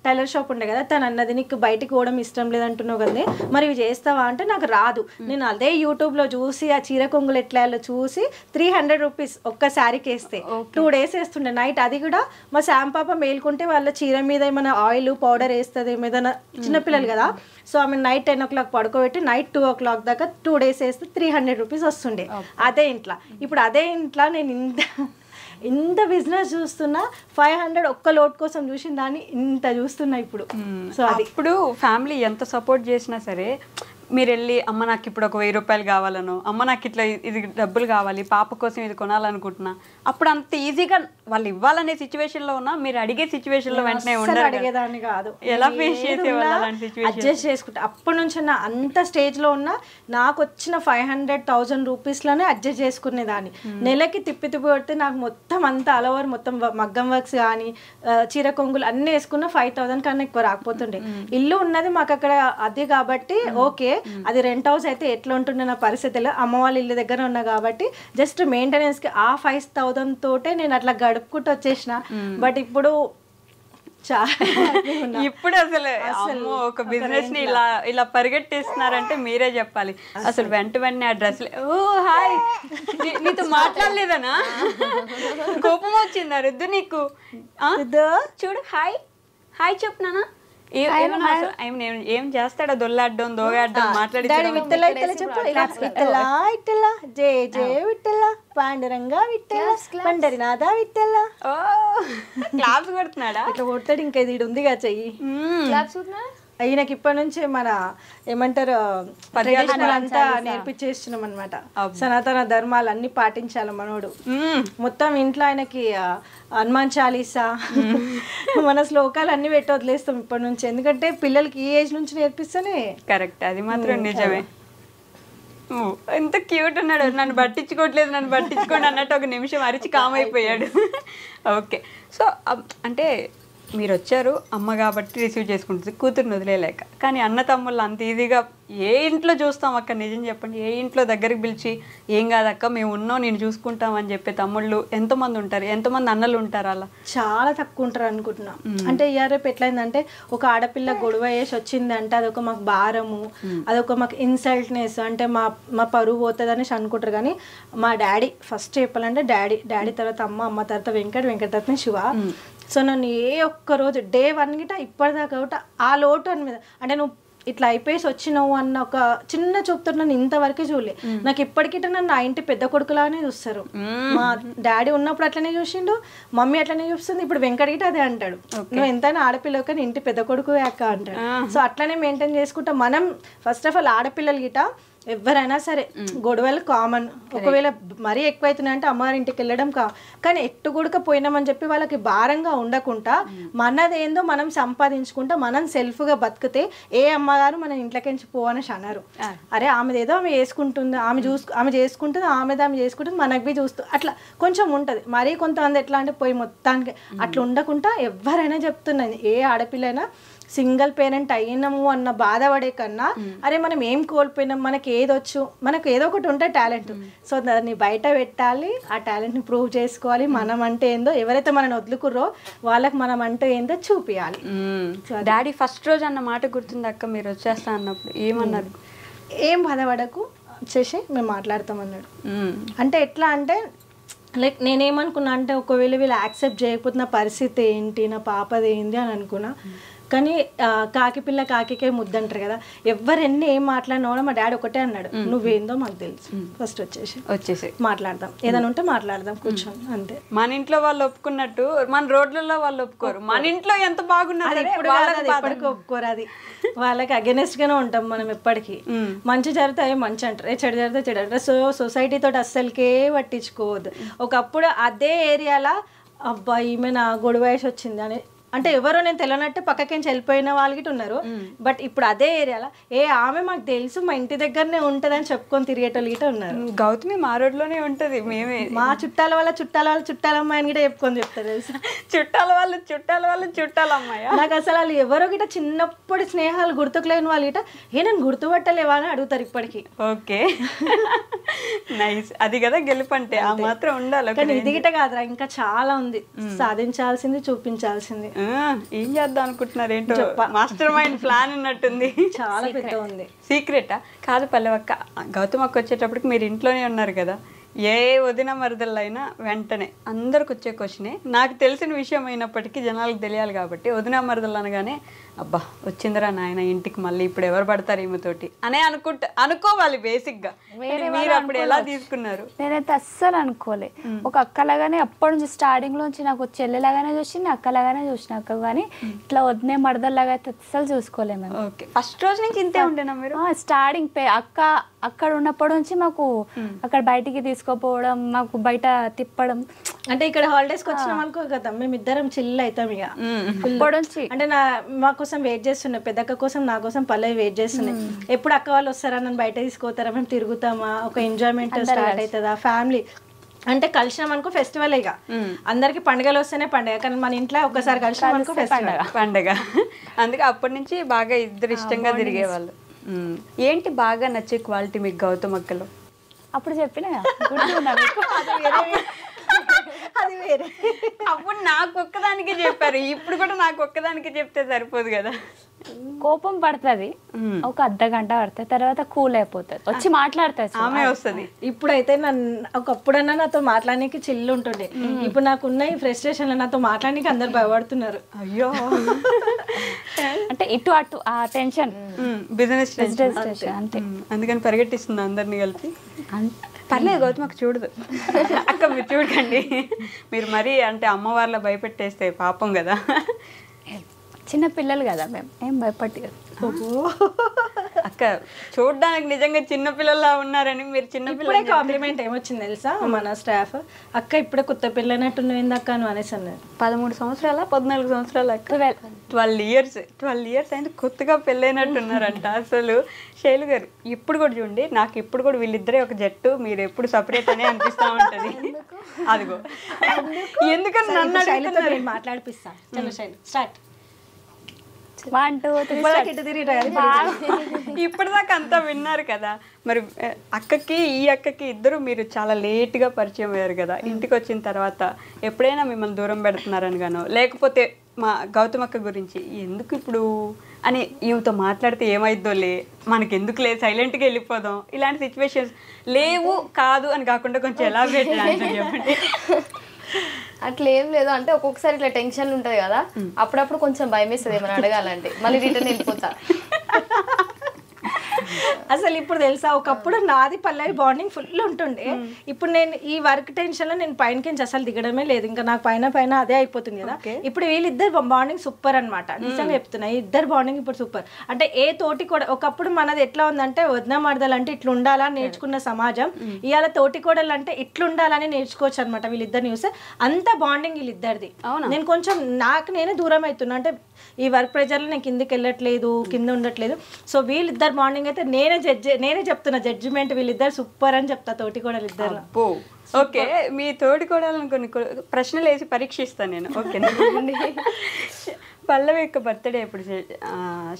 టైలర్ షాప్ ఉండే కదా, తను అన్నది నీకు బయటకు పోవడం ఇష్టం లేదంటున్నావు కదా, మరి ఇవి చేస్తావా అంటే నాకు రాదు. నేను అదే యూట్యూబ్లో చూసి ఆ చీర కొంగులు ఎట్లా చూసి 300 రూపీస్ ఒక్క శారీకి వేస్తే 2 days వేస్తుండే నైట్. అది కూడా మా శామ్ పాప మేల్కుంటే వాళ్ళ చీర మీద ఏమైనా ఆయిల్ పౌడర్ వేస్తుంది, ఏదైనా చిన్నపిల్లలు కదా, సో ఆమె నైట్ 10 o'clock పడుకోబెట్టి నైట్ 2 o'clock దాకా 2 days వేస్తే 300 రూపీస్ వస్తుండే అదే ఇంట్లో. ఇప్పుడు అదే ఇంట్లో నేను ఇంత బిజినెస్ చూస్తున్నా, 500 ఒక్క లోట్ కోసం చూసిన దాన్ని ఇంత చూస్తున్నా ఇప్పుడు. సో అది ఇప్పుడు ఫ్యామిలీ ఎంత సపోర్ట్ చేసినా సరే మీరు వెళ్ళి అమ్మ నాకు ఇప్పుడు ఒక 1000 రూపాయలు కావాలను, అమ్మ నాకు ఇట్లా ఇది డబ్బులు కావాలి, పాప కోసం ఇది కొనాలనుకుంటున్నా, అప్పుడు అంత ఈజీగా వాళ్ళు ఇవ్వాలనే సిచ్యువేషన్లో ఉన్నా మీరు అడిగే సిచ్యువేషన్లో వెంటనే ఉండరు. అడిగేదాన్ని కాదు, ఎలా ఫేస్ చేసేవాళ్ళు అలాంటి సిచ్యువేషన్? అడ్జస్ట్ చేసుకుంటా. అప్పటి నుంచి అంత స్టేజ్లో ఉన్నా నాకు వచ్చిన 500,000 రూపీస్లోనే అడ్జస్ట్ చేసుకునేదాన్ని. నెలకి తిప్పి కొడితే నాకు మొత్తం అంతా అలవర్ మొత్తం మగ్గం వర్క్స్ కానీ చీర కొంగులు అన్నీ వేసుకున్న 5,000 కన్నా ఎక్కువ రాకపోతుండే. ఇల్లు ఉన్నది మాకు అక్కడ అది కాబట్టి ఓకే, అది రెంట్ హౌస్ అయితే ఎట్లా ఉంటుండే నా పరిస్థితిలో, అమ్మ వాళ్ళ ఇల్లు దగ్గర ఉన్నా కాబట్టి జస్ట్ మెయింటెనెన్స్ కి ఆ 5,000 తోటే నేను అట్లా గడుపుకుంటూ వచ్చేసిన. బట్ ఇప్పుడు ఇప్పుడు అసలు అమ్మో ఒక బిజినెస్ ని ఇలా పరిగెట్టేస్తున్నారంటే మీరే చెప్పాలి. అసలు వెంటనే ఆ డ్రెస్ ఓ హాయ్ నీతో మాట్లాడలేదనా, కోపం వచ్చిందా రుద్దు నీకు? చూడు హాయ్ హాయ్ చెప్తున్నానా, ఏం చేస్తాడా, దొల్లాడ్డం దోగాడ్డం మాట్లాడి జయ జయ విట్టల పాండురంగా విట్టల పండరినాథ విట్టల క్లాప్స్ కొడుతున్నాడా? ఇట్లా కొడతాడు. ఇంకా ఇది ఉందిగా చెయ్యి ఈయనకి ఇప్పటి నుంచే మన ఏమంటారు అంతా నేర్పించేస్తున్నాం అనమాట. సనాతన ధర్మాలు అన్ని పాటించాలి మనోడు. మొత్తం ఇంట్లో ఆయనకి హనుమాన్ చాలీసా మన శ్లోకాలు అన్ని పెట్టి వదిలేస్తాం ఇప్పటి నుంచి, ఎందుకంటే పిల్లలకి ఈ ఏజ్ నుంచి నేర్పిస్తేనే కరెక్ట్. అది మాత్రం నిజమే. ఎంత క్యూట్ ఉన్నాడు, నన్ను పట్టించుకోవట్లేదు నన్ను పట్టించుకోండి అన్నట్టు ఒక నిమిషం అరిచి కామ్ అయిపోయాడు. ఓకే, సో అంటే మీరు వచ్చారు అమ్మ కాబట్టి రిసీవ్ చేసుకుంటుంది కూతురుని వదిలేలేక, కానీ అన్న తమ్ముళ్ళు అంత ఈజీగా ఏ ఇంట్లో చూస్తాం అక్క? నిజం చెప్పండి, ఏ ఇంట్లో దగ్గరికి పిలిచి ఏం కాదక్క మేము ఉన్నాం నేను చూసుకుంటాం అని చెప్పే తమ్ముళ్ళు ఎంతమంది ఉంటారు, ఎంతమంది అన్నలు ఉంటారు? అలా చాలా తక్కువ ఉంటారు అనుకుంటున్నా. అంటే రేపు ఎట్లయిందంటే ఒక ఆడపిల్ల గొడవ వేసి వచ్చింది అంటే అదొక మాకు భారము, అదొక మాకు ఇన్సల్ట్నెస్, అంటే మా పరువు పోతుంది అనేసి అనుకుంటారు. కానీ మా డాడీ ఫస్ట్ చెప్పాలంటే డాడీ తర్వాత అమ్మ తర్వాత వెంకట తర్వాత శివ. సో నన్ను ఏ ఒక్క రోజు Day 1 గిట ఇప్పటిదాకా ఒకటి ఆ లోటు అని మీద, అంటే నువ్వు ఇట్లా అయిపోయేసి వచ్చినావు అన్న ఒక చిన్న చూపుతో నన్ను ఇంతవరకే చూడలే. నాకు ఇప్పటికిట నన్ను నా ఇంటి పెద్ద కొడుకులానే చూస్తారు. మా డాడీ ఉన్నప్పుడు అట్లనే చూసిండు, మమ్మీ అట్లనే చూస్తుంది, ఇప్పుడు వెంకట గిట అదే అంటాడు, నువ్వు ఎంతైనా ఆడపిల్ల కానీ ఇంటి పెద్ద కొడుకు అక్క అంటాడు. సో అట్లనే మెయింటైన్ చేసుకుంటా. మనం ఫస్ట్ ఆఫ్ ఆల్ ఆడపిల్లలు గిట ఎవరైనా సరే గొడవలు కామన్, ఒకవేళ మరీ ఎక్కువైతున్నాయంటే అమ్మగారి ఇంటికి వెళ్ళడం కానీ ఎట్టు గుడక పోయినామని చెప్పి వాళ్ళకి భారంగా ఉండకుండా మనదేందో మనం సంపాదించుకుంటా మనం సెల్ఫ్గా బతికితే ఏ అమ్మగారు మన ఇంట్లోకించి పోవనేసి అన్నారు. అరే ఆమెదేదో ఆమె వేసుకుంటుంది, ఆమె చేసుకుంటుంది, ఆమె చేసుకుంటుంది, మనకి చూస్తూ అట్లా కొంచెం ఉంటుంది. మరీ కొంతమంది ఎట్లా అంటే పోయి మొత్తానికి అట్లా ఉండకుండా ఎవరైనా చెప్తున్నది, ఏ ఆడపిల్లైనా సింగిల్ పేరెంట్ అయినాము అన్న బాధపడే కన్నా అరే మనం ఏం కోల్పోయినాం, మనకి ఏదొచ్చు, మనకు ఏదో ఒకటి ఉంటే టాలెంట్, సో దాన్ని బయట పెట్టాలి, ఆ టాలెంట్ని ప్రూవ్ చేసుకోవాలి. మనం అంటే ఏందో, ఎవరైతే మనని వదులుకుర్రో వాళ్ళకి మనం అంటే ఏందో చూపించాలి. డాడీ ఫస్ట్ రోజు అన్న మాట గుర్తుంది అక్క, మీరు వచ్చేస్తా అన్నప్పుడు ఏమన్నారు? ఏం బాధపడకు వచ్చేసి మేము మాట్లాడతామన్నాడు. అంటే ఎట్లా అంటే లైక్ నేనేమనుకున్నా అంటే ఒకవేళ వీళ్ళు యాక్సెప్ట్ చేయకపోతే నా పరిస్థితి ఏంటి, నా పాపది ఏంటి అని అనుకున్నా. కానీ కాకి పిల్ల కాకికే ముద్దంటారు కదా, ఎవరెన్ని ఏం మాట్లాడినా కూడా మా డాడీ ఒకటే అన్నాడు, నువ్వేందో మాకు తెలుసు, ఫస్ట్ వచ్చేసి మాట్లాడదాం, ఏదైనా ఉంటే మాట్లాడదాం కూర్చొని అంతే. మన ఇంట్లో వాళ్ళు ఒప్పుకున్నట్టు మన రోడ్లలో వాళ్ళు ఒప్పుకోరు, మన ఇంట్లో ఎంత బాగున్నారు ఎప్పటికీ ఒప్పుకోరు. అది వాళ్ళకి అగెనెస్ట్ గానే ఉంటాం మనం ఎప్పటికీ. మంచి జరిగితే మంచి అంటారు, చెడు జరిగితే చెడు అంటారు. సో సొసైటీ తోటి అస్సలకే పట్టించుకోవద్దు. ఒకప్పుడు అదే ఏరియాలో అబ్బాయి ఈమె నా గొడవ వేసి వచ్చింది అంటే ఎవరో నేను తెలియనట్టు పక్కకించి వెళ్ళిపోయిన వాళ్ళకి ఉన్నారు. బట్ ఇప్పుడు అదే ఏరియాలో ఆమె మాకు తెలుసు మా ఇంటి దగ్గరనే ఉంటదని చెప్పుకొని తిరిగేటోళ్ళు గిట ఉన్నారు. గౌతమి మా రోడ్లోనే ఉంటది, మేమే మా చుట్టాల వాళ్ళ చుట్టాలమ్మాయి అని కూడా చెప్పుకొని చెప్తారు తెలుసా. చుట్టాలమ్మాయ. నాకు అసలు వాళ్ళు ఎవరో గిట చిన్నప్పుడు స్నేహాలు గుర్తుకులేని వాళ్ళు గిట నేను గుర్తుపట్టలేవా అని అడుగుతారు ఇప్పటికి. Okay nice. అది కదా గెలుపంటే, ఆ మాత్రం ఉండాలి. కానీ ఇది గిట కాదురా, ఇంకా చాలా ఉంది సాధించాల్సింది, చూపించాల్సింది. ఏం చేద్దాం అనుకుంటున్నారు ఏంటో, మాస్టర్ మైండ్ ప్లాన్ ఉన్నట్టుంది. చాలా పెద్ద ఉంది. సీక్రెటా? కాదు పల్లవక్క, గౌతమ్ అక్క వచ్చేటప్పటికి మీరు ఇంట్లోనే ఉన్నారు కదా, ఏ వదిన మరదళ్ళైనా వెంటనే అందరికి వచ్చే క్వశ్చనే, నాకు తెలిసిన విషయం అయినప్పటికీ జనాలకు తెలియాలి కాబట్టి, వదిన మరదలు అనగానే అబ్బా వచ్చిందిరా నాయన ఇంటికి మళ్ళీ ఇప్పుడు ఎవరు పడతారు ఈమెతోటి అనే అనుకోవాలి బేసిక్గా. మీరు అప్పుడు ఎలా తీసుకున్నారు? నేనైతే అస్సలు అనుకోలే. ఒక అక్కలాగానే అప్పటి నుంచి స్టార్టింగ్ లోంచి నాకు చెల్లెలాగానే చూసింది, అక్కలాగానే చూసిన అక్క, కానీ ఇట్లా వదినే మరదల్లాగా అయితే అస్సలు చూసుకోలేము మేము. ఓకే, ఫస్ట్ రోజు నుంచి ఇంతే ఉండేనా మీరు? స్టార్టింగ్ అక్క అక్కడ ఉన్నప్పటి నుంచి మాకు అక్కడ బయటికి తీసుకోపోవడం, మాకు బయట తిప్పడం. అంటే ఇక్కడ హాలిడేస్కి వచ్చినాం అనుకో కదా, మేమిద్దరం చిల్ అవుతాం ఇక అప్పటి నుంచి. అంటే మా కోసం వెయిట్ చేస్తున్నాయి, పెద్దక్క కోసం నా కోసం పల్లవి వెయిట్ చేస్తున్నాయి. ఎప్పుడు అక్క వాళ్ళు వస్తారా, నన్ను బయట తీసుకుపోతారా, మేము తిరుగుతామా, ఒక ఎంజాయ్మెంట్ స్టార్ట్ అవుతుందా ఫ్యామిలీ అంటే. కలిసినాం అనుకో ఫెస్టివల్, ఇక అందరికి పండుగలు వస్తేనే పండుగ, కానీ మన ఇంట్లో ఒక్కసారి కలిసినాం అనుకో ఫెస్టివల్ పండుగ. అందుకే అప్పటి నుంచి బాగా ఇద్దరు ఇష్టంగా తిరిగేవాళ్ళు. ఏంటి బాగా నచ్చే క్వాలిటీ మీకు గౌతమ్ అక్కలో? అప్పుడు చెప్పిన అది వేరే. అప్పుడు నాకు ఒక్కదానికి చెప్పారు, ఇప్పుడు కూడా నాకు ఒక్కదానికి చెప్తే సరిపోదు కదా. కోపం పడుతుంది, ఒక అర్ధ గంట పడుతుంది, తర్వాత కూల్ అయిపోతుంది, వచ్చి మాట్లాడుతుంది, ఆమె వస్తుంది. ఇప్పుడైతే ఒకప్పుడన్నా నాతో మాట్లాడడానికి చిల్లు ఉంటుండే, ఇప్పుడు నాకున్న ఈ ఫ్రస్ట్రేషన్ నాతో మాట్లాడడానికి అందరు భయపడుతున్నారు. అయ్యో అంటే ఇటు అటు ఆ టెన్షన్, బిజినెస్ అంతే. అందుకని పరిగెట్టిస్తుంది అందరినీ కలిపి. పర్లేదు గౌతమ్ అక్క చూడదు. అక్క మీరు చూడకండి, మీరు మరీ అంటే అమ్మ వాళ్ళ భయపెట్టేస్తే పాపం కదా. చిన్న పిల్లలు కదా మేము, ఏం భయపట్టి కదా. అక్క చూడడానికి నిజంగా చిన్న పిల్లల్లా ఉన్నారని మీరు చిన్న పిల్లలే కాంప్లిమెంట్ ఏమొచ్చింది తెలుసా మన స్టాఫ్, అక్క ఇప్పుడే కొత్త పిల్లనట్టు నువ్వు అక్క అని అనేసి అన్నారు. 13 సంవత్సరాల 14 సంవత్సరాల 12 ఇయర్స్ అయితే కొత్తగా పెళ్ళైనట్టు ఉన్నారంట. అసలు శైలు గారు ఇప్పుడు కూడా చూడండి, నాకు ఇప్పుడు కూడా వీళ్ళిద్దరే ఒక జట్టు, మీరు ఎప్పుడు సపరేట్ అనే అనిపిస్తూ ఉంటుంది. అదిగో ఎందుకని నన్ను అడుగుతున్నారు, మాట్లాడిపిస్తా. చలో శైలు స్టార్ట్. 1 2 3 ఇప్పటిదాకా అంతా విన్నారు కదా. మరి అక్కకి ఈ అక్కకి ఇద్దరు మీరు చాలా లేట్గా పరిచయం అయ్యారు కదా. ఇంటికి వచ్చిన తర్వాత ఎప్పుడైనా మిమ్మల్ని దూరం పెడుతున్నారని గానో, లేకపోతే మా గౌతమ్ అక్క గురించి ఎందుకు ఇప్పుడు అని ఈమెతో మాట్లాడితే ఏమైద్దో మనకెందుకులే సైలెంట్గా వెళ్ళిపోదాం, ఇలాంటి సిచ్యువేషన్స్ లేవు కాదు అని కాకుండా కొంచెం ఎలాబరేట్ చెప్పండి. అట్లా ఏం లేదు, అంటే ఒక్కొక్కసారి ఇట్లా టెన్షన్ ఉంటుంది కదా, అప్పుడప్పుడు కొంచెం భయం వేస్తుంది ఏమైనా అడగాలంటే, మళ్ళీ రిటర్న్ వెళ్ళిపోతా. అసలు ఇప్పుడు తెలుసా, ఒకప్పుడు నాది పల్లవి బాండింగ్ ఫుల్ ఉంటుండే, ఇప్పుడు నేను ఈ వర్క్ టెన్షన్ లో నేను పైనకించి అసలు దిగడమే లేదు, ఇంకా నాకు పైన అదే అయిపోతుంది కదా. ఇప్పుడు వీళ్ళిద్దరు బాండింగ్ సూపర్ అనమాట, నిజంగా చెప్తున్నా, ఇద్దరు బాండింగ్ ఇప్పుడు సూపర్. అంటే ఏ తోటి కూడా, ఒకప్పుడు మనది ఎట్లా ఉందంటే వదిన మరదలు అంటే ఇట్లా ఉండాలని నేర్చుకున్న సమాజం, ఇవాళ తోటి కోడలు అంటే ఇట్లుండాలని నేర్చుకోవచ్చు అనమాట. వీళ్ళిద్దరిని చూస్తే అంత బాండింగ్ వీళ్ళిద్దరిది. నేను కొంచెం నేనే దూరం అవుతున్నా, అంటే ఈ వర్క్ ప్రెజర్లో నేను కిందకి వెళ్ళట్లేదు, కింద ఉండట్లేదు. సో వీళ్ళిద్దరు బాండింగ్ అయితే నేనే చెప్తున్నా, జడ్జిమెంట్ వీళ్ళిద్దరు సూపర్ అని చెప్తా, తోటి కూడా ఇద్దరు. ఓకే, మీ తోటి కూడా కొన్ని ప్రశ్నలు వేసి పరీక్షిస్తాను నేను. ఓకేనా? పల్లవి యొక్క బర్త్డే ఎప్పుడు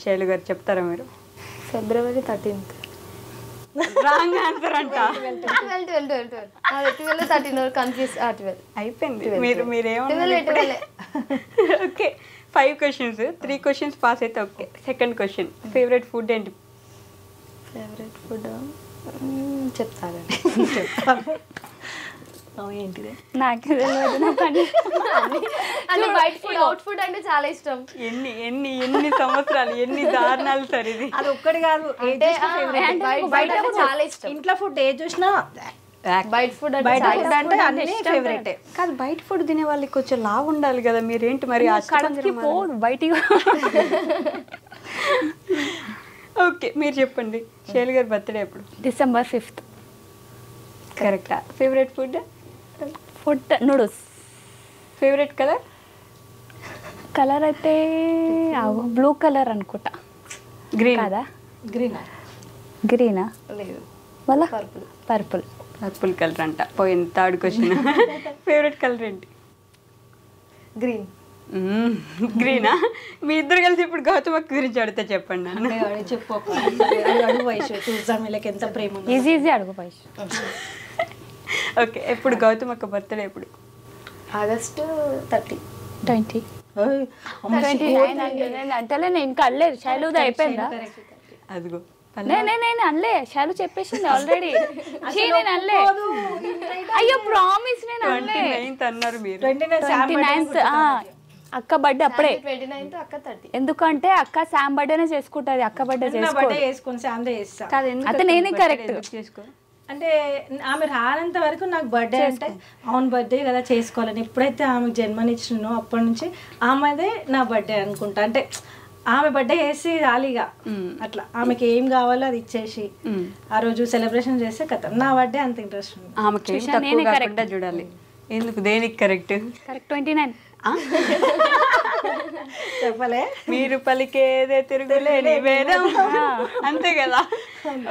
శైలు గారు చెప్తారా మీరు? February 13th. రాంగ్ ఆన్సర్ అంట. 12 కన్ఫ్యూజ్. అయిపోయింది. మీరేమన్నా? ఓకే, 5 questions, 3 questions పాస్ అయితే okay. Second question, favourite food ఏంటి? ఫేవరెట్ ఫుడ్ చెప్తాను. ఏంటిది నాకు తెలియదు. అంటే బయట ఫుడ్, అవుట్ ఫుడ్ అంటే చాలా ఇష్టం. ఎన్ని సంవత్సరాలు, ఎన్ని దారుణాలు సార్ ఇది. అది ఒక్కటి కాదు, బయట చాలా ఇష్టం. ఇంట్లో ఫుడ్ ఏ చూసినా బయట ఫుడ్ అంటే అన్ని ఫేవరెట్. కాదు, బయట ఫుడ్ తినే వాళ్ళకి కొంచెం లావు ఉండాలి కదా, మీరేంటి మరి బయటికి. ఓకే, మీరు చెప్పండి, శైలు గారి బర్త్డే ఎప్పుడు? December 5th. కరెక్టా? Favourite food noodles. Favourite colour? Colour అయితే బ్లూ కలర్ అనుకుంటా. గ్రీన్ కదా? గ్రీన్ గ్రీనా? లేదు, మళ్ళా పర్పుల్. పర్పుల్. పర్పుల్ కలర్ అంట. పోయిన థర్డ్ క్వశ్చన్. ఫేవరెట్ కలర్ ఏంటి? గ్రీన్. గ్రీనా? మీ ఇద్దరు కలిసి ఇప్పుడు గౌతమ్ అక్క గురించి అడిగితే చెప్పండి నన్ను. చెప్పు అడుగు వయసు చూద్దాం వీళ్ళకి ఎంత ప్రేమ ఉందో. ఈజీ అడుగు పైష్. ఓకే, ఎప్పుడు గౌతమ్ అక్క బర్త్డే ఎప్పుడు? ఆగస్టు 30. 20. ఓయ్, అమ్మ, 29 అంటే నేను ఇంకా అనలేదు. శైలుది అయిపోయిందా? అదిగో నేను అనలే. శైలు చెప్పేసింది ఆల్రెడీ. నేను అనలే. అయ్యో ప్రామిస్ నేను అనలే. 29th అన్నారు మీరు. 29th అక్క బర్త్డే అప్పుడే. 29th, అక్క 30. ఎందుకంటే అక్క శామ్ బర్త్డేనే చేసుకుంటది. అక్క బర్త్డే నా బర్త్డే చేసుకుని శాందే చేస్తా. కాదు, ఎందుకు అయితే నేనే birthday correct. ఎందుకు చేసుకో? అంటే ఆమె రానంత వరకు నాకు బర్త్డే అంటే అవును బర్త్డే కదా చేసుకోవాలని. ఎప్పుడైతే ఆమెకు జన్మనిచ్చినో అప్పటి నుంచి ఆమెదే నా బర్త్డే అనుకుంటా. అంటే ఆమె బర్త్డే చేసి రాలిగా అట్లా ఆమెకి ఏం కావాలో అది ఇచ్చేసి ఆ రోజు సెలబ్రేషన్ చేస్తే కథ నా బర్త్డే అంత ఇంట్రెస్ట్ ఉంది. ఆమెకి ఏం తక్కువ కాకుండా చూడాలి. ఎందుకు, దేనికి కరెక్ట్? కరెక్ట్ 29. చెప్పలే మీరు పలికేదే తిరుగులేని వేదం, అంతే కదా?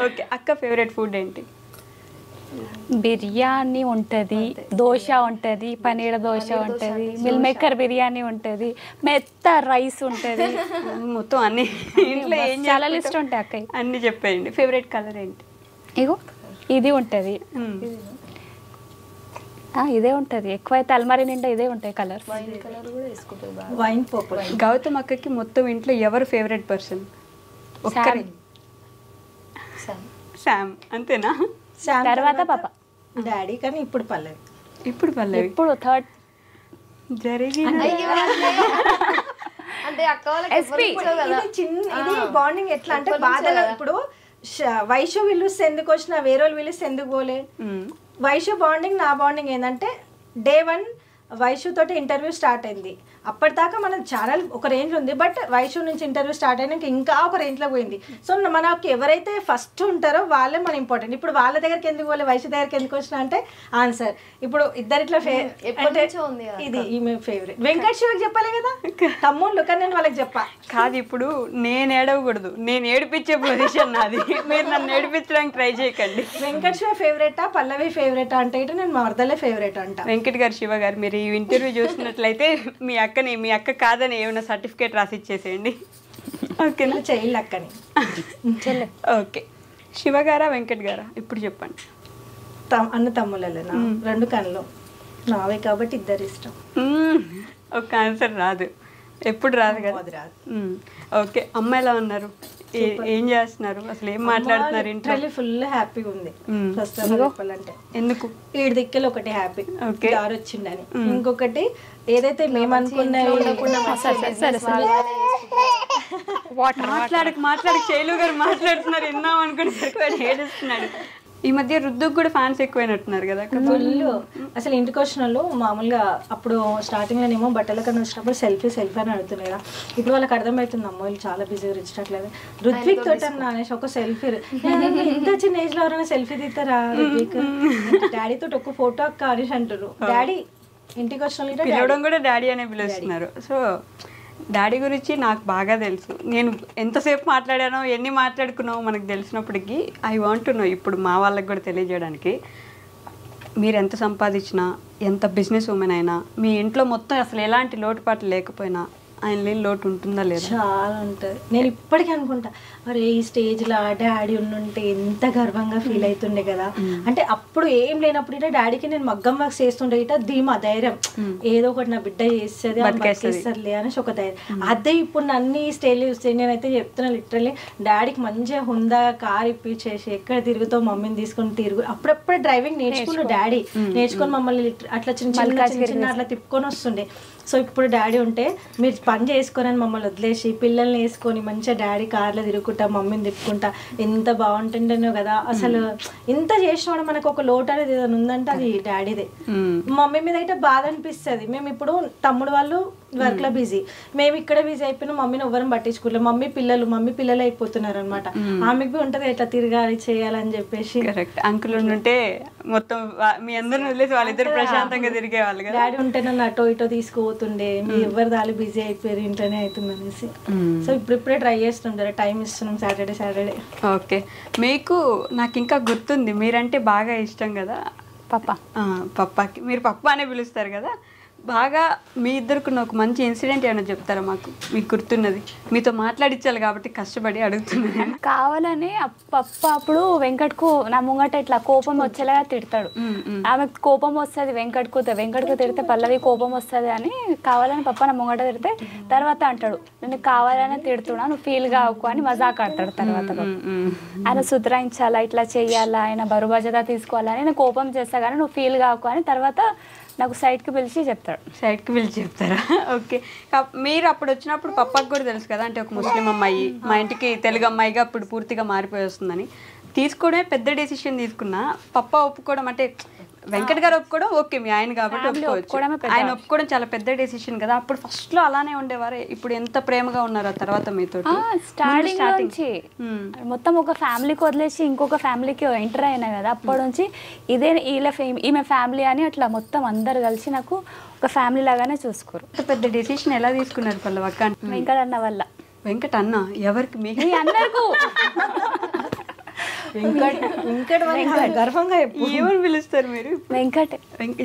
ఓకే, అక్క ఫేవరెట్ ఫుడ్ ఏంటి? బిర్యానీ ఉంటుంది, దోశ ఉంటుంది, పనీర్ దోశ ఉంటుంది, మిల్ మేకర్ బిర్యానీ ఉంటుంది, మెత్త రైస్ ఉంటుంది. మొత్తం అన్ని ఇంట్లో ఏం చాలా లిస్ట్ ఉంటాయి అక్కయ్య. అన్ని చెప్పేయండి. ఫేవరెట్ కలర్ ఏంటి? ఇగో ఇది ఉంటుంది, ఇదే ఉంటుంది. ఎక్కువైతే అల్మారీ నిండా ఇదే ఉంటాయి కలర్. కలర్ కూడా వేసుకుంటుంది బాగా. Wine purple. గౌతమ్ అక్కకి మొత్తం ఇంట్లో ఎవరు ఫేవరెట్ పర్సన్? ఒక్కరే. శామ్, అంతేనా? తర్వాత పాప, డాడీ, కానీ ఇప్పుడు పల్లవి. ఇప్పుడు పల్లవి. ఇప్పుడు థర్డ్ జరిగిన అంటే అక్క వాళ్ళకి ఎవరు ఇచ్చావు కదా. ఇది చిన్న ఇది బాండింగ్ ఎట్లా అంటే బాధగా ఇప్పుడు వైషు పిలుస్తే ఎందుకు వచ్చినా వేరే వాళ్ళు పిలిస్తే ఎందుకు పోలే. వైషు బాండింగ్ నా బాండింగ్ ఏంటంటే డే 1 వైషు తోటి ఇంటర్వ్యూ స్టార్ట్ అయింది. అప్పటిదాకా మన ఛానల్ ఒక రేంజ్ ఉంది, బట్ వైషు నుంచి ఇంటర్వ్యూ స్టార్ట్ అయినాక ఇంకా ఒక రేంజ్లో పోయింది. సో మనకి ఎవరైతే ఫస్ట్ ఉంటారో వాళ్ళే మన ఇంపార్టెంట్. ఇప్పుడు వాళ్ళ దగ్గరికి ఎందుకు పోలే, వైషు దగ్గరికి ఎందుకు వచ్చినా అంటే ఆన్సర్ ఇప్పుడు ఇద్దరిట్లా అంటే ఇది ఈమె ఫేవరెట్. వెంకట్ శివకి చెప్పాలి కదా తమ్ముళ్ళు, కానీ నేను వాళ్ళకి చెప్పా. కాదు, ఇప్పుడు నేను ఏడవకూడదు, నేను ఏడిపించే పొజిషన్ నాది. మీరు నన్ను ఏడిపించడానికి ట్రై చేయకండి. వెంకట్ శివ ఫేవరెటా పల్లవి ఫేవరెటా అంటే ఇటు నేను మరదలే ఫేవరెట్ అంట. వెంకట్ గారు, శివ గారు, మీరు ఈ ఇంటర్వ్యూ చూసినట్లయితే మీ అక్క కాదని ఏమైనా సర్టిఫికేట్ రాసి ఇచ్చేసేయండి. ఓకేనా? చెయ్యి అక్కని. ఓకే, శివ గారా వెంకట్ గారా ఇప్పుడు చెప్పండి. అన్న తమ్ముళ్ళేనా? 2 కళ్ళు నావే కాబట్టి ఇద్దరు ఇష్టం. ఒక ఆన్సర్ రాదు, ఎప్పుడు రాదు కదా. ఓకే, అమ్మ ఎలా ఉన్నారు? ఏం చేస్తున్నారు? అసలు ఏం మాట్లాడుతున్నారు ఇంట్లో? ఫుల్ హ్యాపీగా ఉంది ప్రస్తుతం చెప్పాలంటే. ఎందుకు? 7 దిక్కులు ఒకటి హ్యాపీ దారి వచ్చిందని, ఇంకొకటి ఏదైతే మేము అనుకున్న మాట్లాడక శైలు గారు మాట్లాడుతున్నారు విన్నాం అనుకుని ఏడుస్తున్నాడు. ఈ మధ్య రుద్దుకు కూడా ఫ్యాన్స్ ఎక్కువైనట్టున్నారు కదా. ఫుల్ అసలు ఇంటికి వచ్చిన వాళ్ళు మామూలుగా అప్పుడు స్టార్టింగ్ లోనేమో బట్టల కన్నా వచ్చినప్పుడు సెల్ఫీ అని అడుగుతున్నాయి కదా. ఇప్పుడు వాళ్ళకి అర్థమవుతుంది అమ్మాయిలు చాలా బిజీగా ఇచ్చట్లేదు. రుద్విక్ తోటి అన్న అనేసి ఒక సెల్ఫీ, ఇంత చిన్న ఏజ్ లో ఎవరైనా సెల్ఫీ తీస్తారా రుద్విక్? డాడీ తోటి ఒక ఫోటో అక్క అనేసి అంటారు. డాడీ ఇంటికి వచ్చిన పిలవడం కూడా డాడీ అనే పిలుస్తున్నారు. సో డాడీ గురించి నాకు బాగా తెలుసు. నేను ఎంతసేపు మాట్లాడానో ఎన్ని మాట్లాడుకున్నామో మనకు తెలిసినప్పటికీ ఐ వాంట్ టు నో ఇప్పుడు మా వాళ్ళకి కూడా తెలియజేయడానికి. మీరు ఎంత సంపాదించినా, ఎంత బిజినెస్ ఉమెన్ అయినా, మీ ఇంట్లో మొత్తం అసలు ఎలాంటి లోటుపాట్లు లేకపోయినా ఆయన లేని లోటు ఉంటుందా లేదా? చాలా ఉంటుంది. నేను ఇప్పటికీ అనుకుంటా, మరి ఈ స్టేజ్లో డాడీ ఉండుంటే ఎంత గర్వంగా ఫీల్ అవుతుండే కదా. అంటే అప్పుడు ఏం లేనప్పుడు ఇట డాడీకి నేను మగ్గం వర్క్ చేస్తుండే, ఇట ధీమా ధైర్యం, ఏదో ఒకటి నా బిడ్డ చేస్తుంది బతికేస్తారులే అనేసి ఒక ధైర్యం. అదే ఇప్పుడు అన్ని స్టేజ్లు చూస్తే నేనైతే చెప్తున్నా లిటరల్లీ డాడీకి మంచిగా హుందా కార్ ఇప్పించేసి ఎక్కడ తిరుగుతావు మమ్మీని తీసుకొని తిరుగు. అప్పుడప్పుడే డ్రైవింగ్ నేర్చుకున్నాడు డాడీ, నేర్చుకొని మమ్మల్ని అట్లా చిన్న చిన్న అట్లా తిప్పుకొని వస్తుండే. సో ఇప్పుడు డాడీ ఉంటే మీరు పని చేసుకొని మమ్మల్ని వదిలేసి పిల్లల్ని వేసుకొని మంచిగా డాడీ కార్లో తిరుగుకుంటా మమ్మీని తిప్పుకుంటా ఎంత బాగుంటుండేనో కదా. అసలు ఇంత చేసిన మనకు ఒక లోటు అనేది ఏదైనా ఉందంటే అది డాడీదే. మమ్మీ మీద అయితే బాధ అనిపిస్తుంది. మేము ఇప్పుడు తమ్ముడు వాళ్ళు వర్క్ లో బిజీ, మేము ఇక్కడ బిజీ అయిపోయినా మమ్మీని ఎవరు పట్టించుకోలేదు. మమ్మీ పిల్లలు అయిపోతున్నారు అనమాట. ఆమెకు ఉంటది ఎట్లా తిరగాలి చేయాలని చెప్పేసి. కరెక్ట్. అంకుల్ ఉంటే మొత్తం మీ అందరిని వదిలేసి వాళ్ళిద్దరు ప్రశాంతంగా తిరిగేవాళ్ళు కదా. డాడీ ఉంటే నన్ను అటో ఇటో తీసుకుపోతుండే, మీ ఎవరు దాని బిజీ అయిపోయారు ఇంట్లోనే అవుతుంది అనేసి. సో ఇప్పుడిప్పుడే ట్రై చేస్తుంటారు, టైం ఇస్తున్నాం సాటర్డే. ఓకే, మీకు నాకు ఇంకా గుర్తుంది, మీరంటే బాగా ఇష్టం కదా పప్పాకి. మీరు పప్పా అనే పిలుస్తారు కదా. బాగా మీ ఇద్దరికి ఒక మంచి ఇన్సిడెంట్ ఏమైనా చెప్తారా మాకు, మీకు గుర్తున్నది? మీతో మాట్లాడించాలి కాబట్టి కష్టపడి అడుగుతున్నాను. కావాలని పప్ప అప్పుడు వెంకట్కు నా ముంగట ఇట్లా కోపం వచ్చేలాగా తిడతాడు. ఆమెకు కోపం వస్తుంది వెంకట్కు తిడితే పల్లవి కోపం వస్తుంది అని కావాలని పప్ప నా ముంగట తిడితే తర్వాత అంటాడు, నేను కావాలని తిడుతున్నా, నువ్వు ఫీల్ కావకు అని మజాక్ ఆడతాడు. తర్వాత ఆయన సుధరాయించాలా, ఇట్లా చెయ్యాలా, ఆయన బరువు బాధ్యత తీసుకోవాలని నేను కోపం చేస్తా కానీ నువ్వు ఫీల్ కావకు అని తర్వాత నాకు సైడ్కి పిలిచి చెప్తారా? ఓకే. మీరు అప్పుడు వచ్చినప్పుడు పప్పాకి కూడా తెలుసు కదా, అంటే ఒక ముస్లిం అమ్మాయి మా ఇంటికి తెలుగు అమ్మాయిగా అప్పుడు పూర్తిగా మారిపోయి వస్తుందని. తీసుకోవడమే పెద్ద డెసిషన్ తీసుకున్నా, పప్ప ఒప్పుకోవడం అంటే వెంకట్ గారు ఒప్పుకోవడం ఓకే, మీ ఆయన కాబట్టి ఒప్పుకోవచ్చు. ఆయన ఒప్పుకోవడం చాలా పెద్ద డెసిషన్ కదా. అప్పుడు ఫస్ట్ లో అలానే ఉండేవారు, ఇప్పుడు ఎంత ప్రేమగా ఉన్నారు ఆ తర్వాత మీతో? స్టార్టింగ్ నుంచి మొత్తం ఒక ఫ్యామిలీకి వదిలేసి ఇంకొక ఫ్యామిలీకి ఎంటర్ అయినా కదా, అప్పటి నుంచి ఇదే ఈమె ఫ్యామిలీ అని అట్లా మొత్తం అందరు కలిసి నాకు ఒక ఫ్యామిలీ లాగానే చూసుకోరు. పెద్ద డెసిషన్ ఎలా తీసుకున్నారు పల్లవక్క? వెంకట్ అన్న వల్ల. వెంకట్ అన్న ఎవరికి? మీ అందరికీ గర్వంగా ఏమని పిలుస్తారు మీరు? వెంకట్,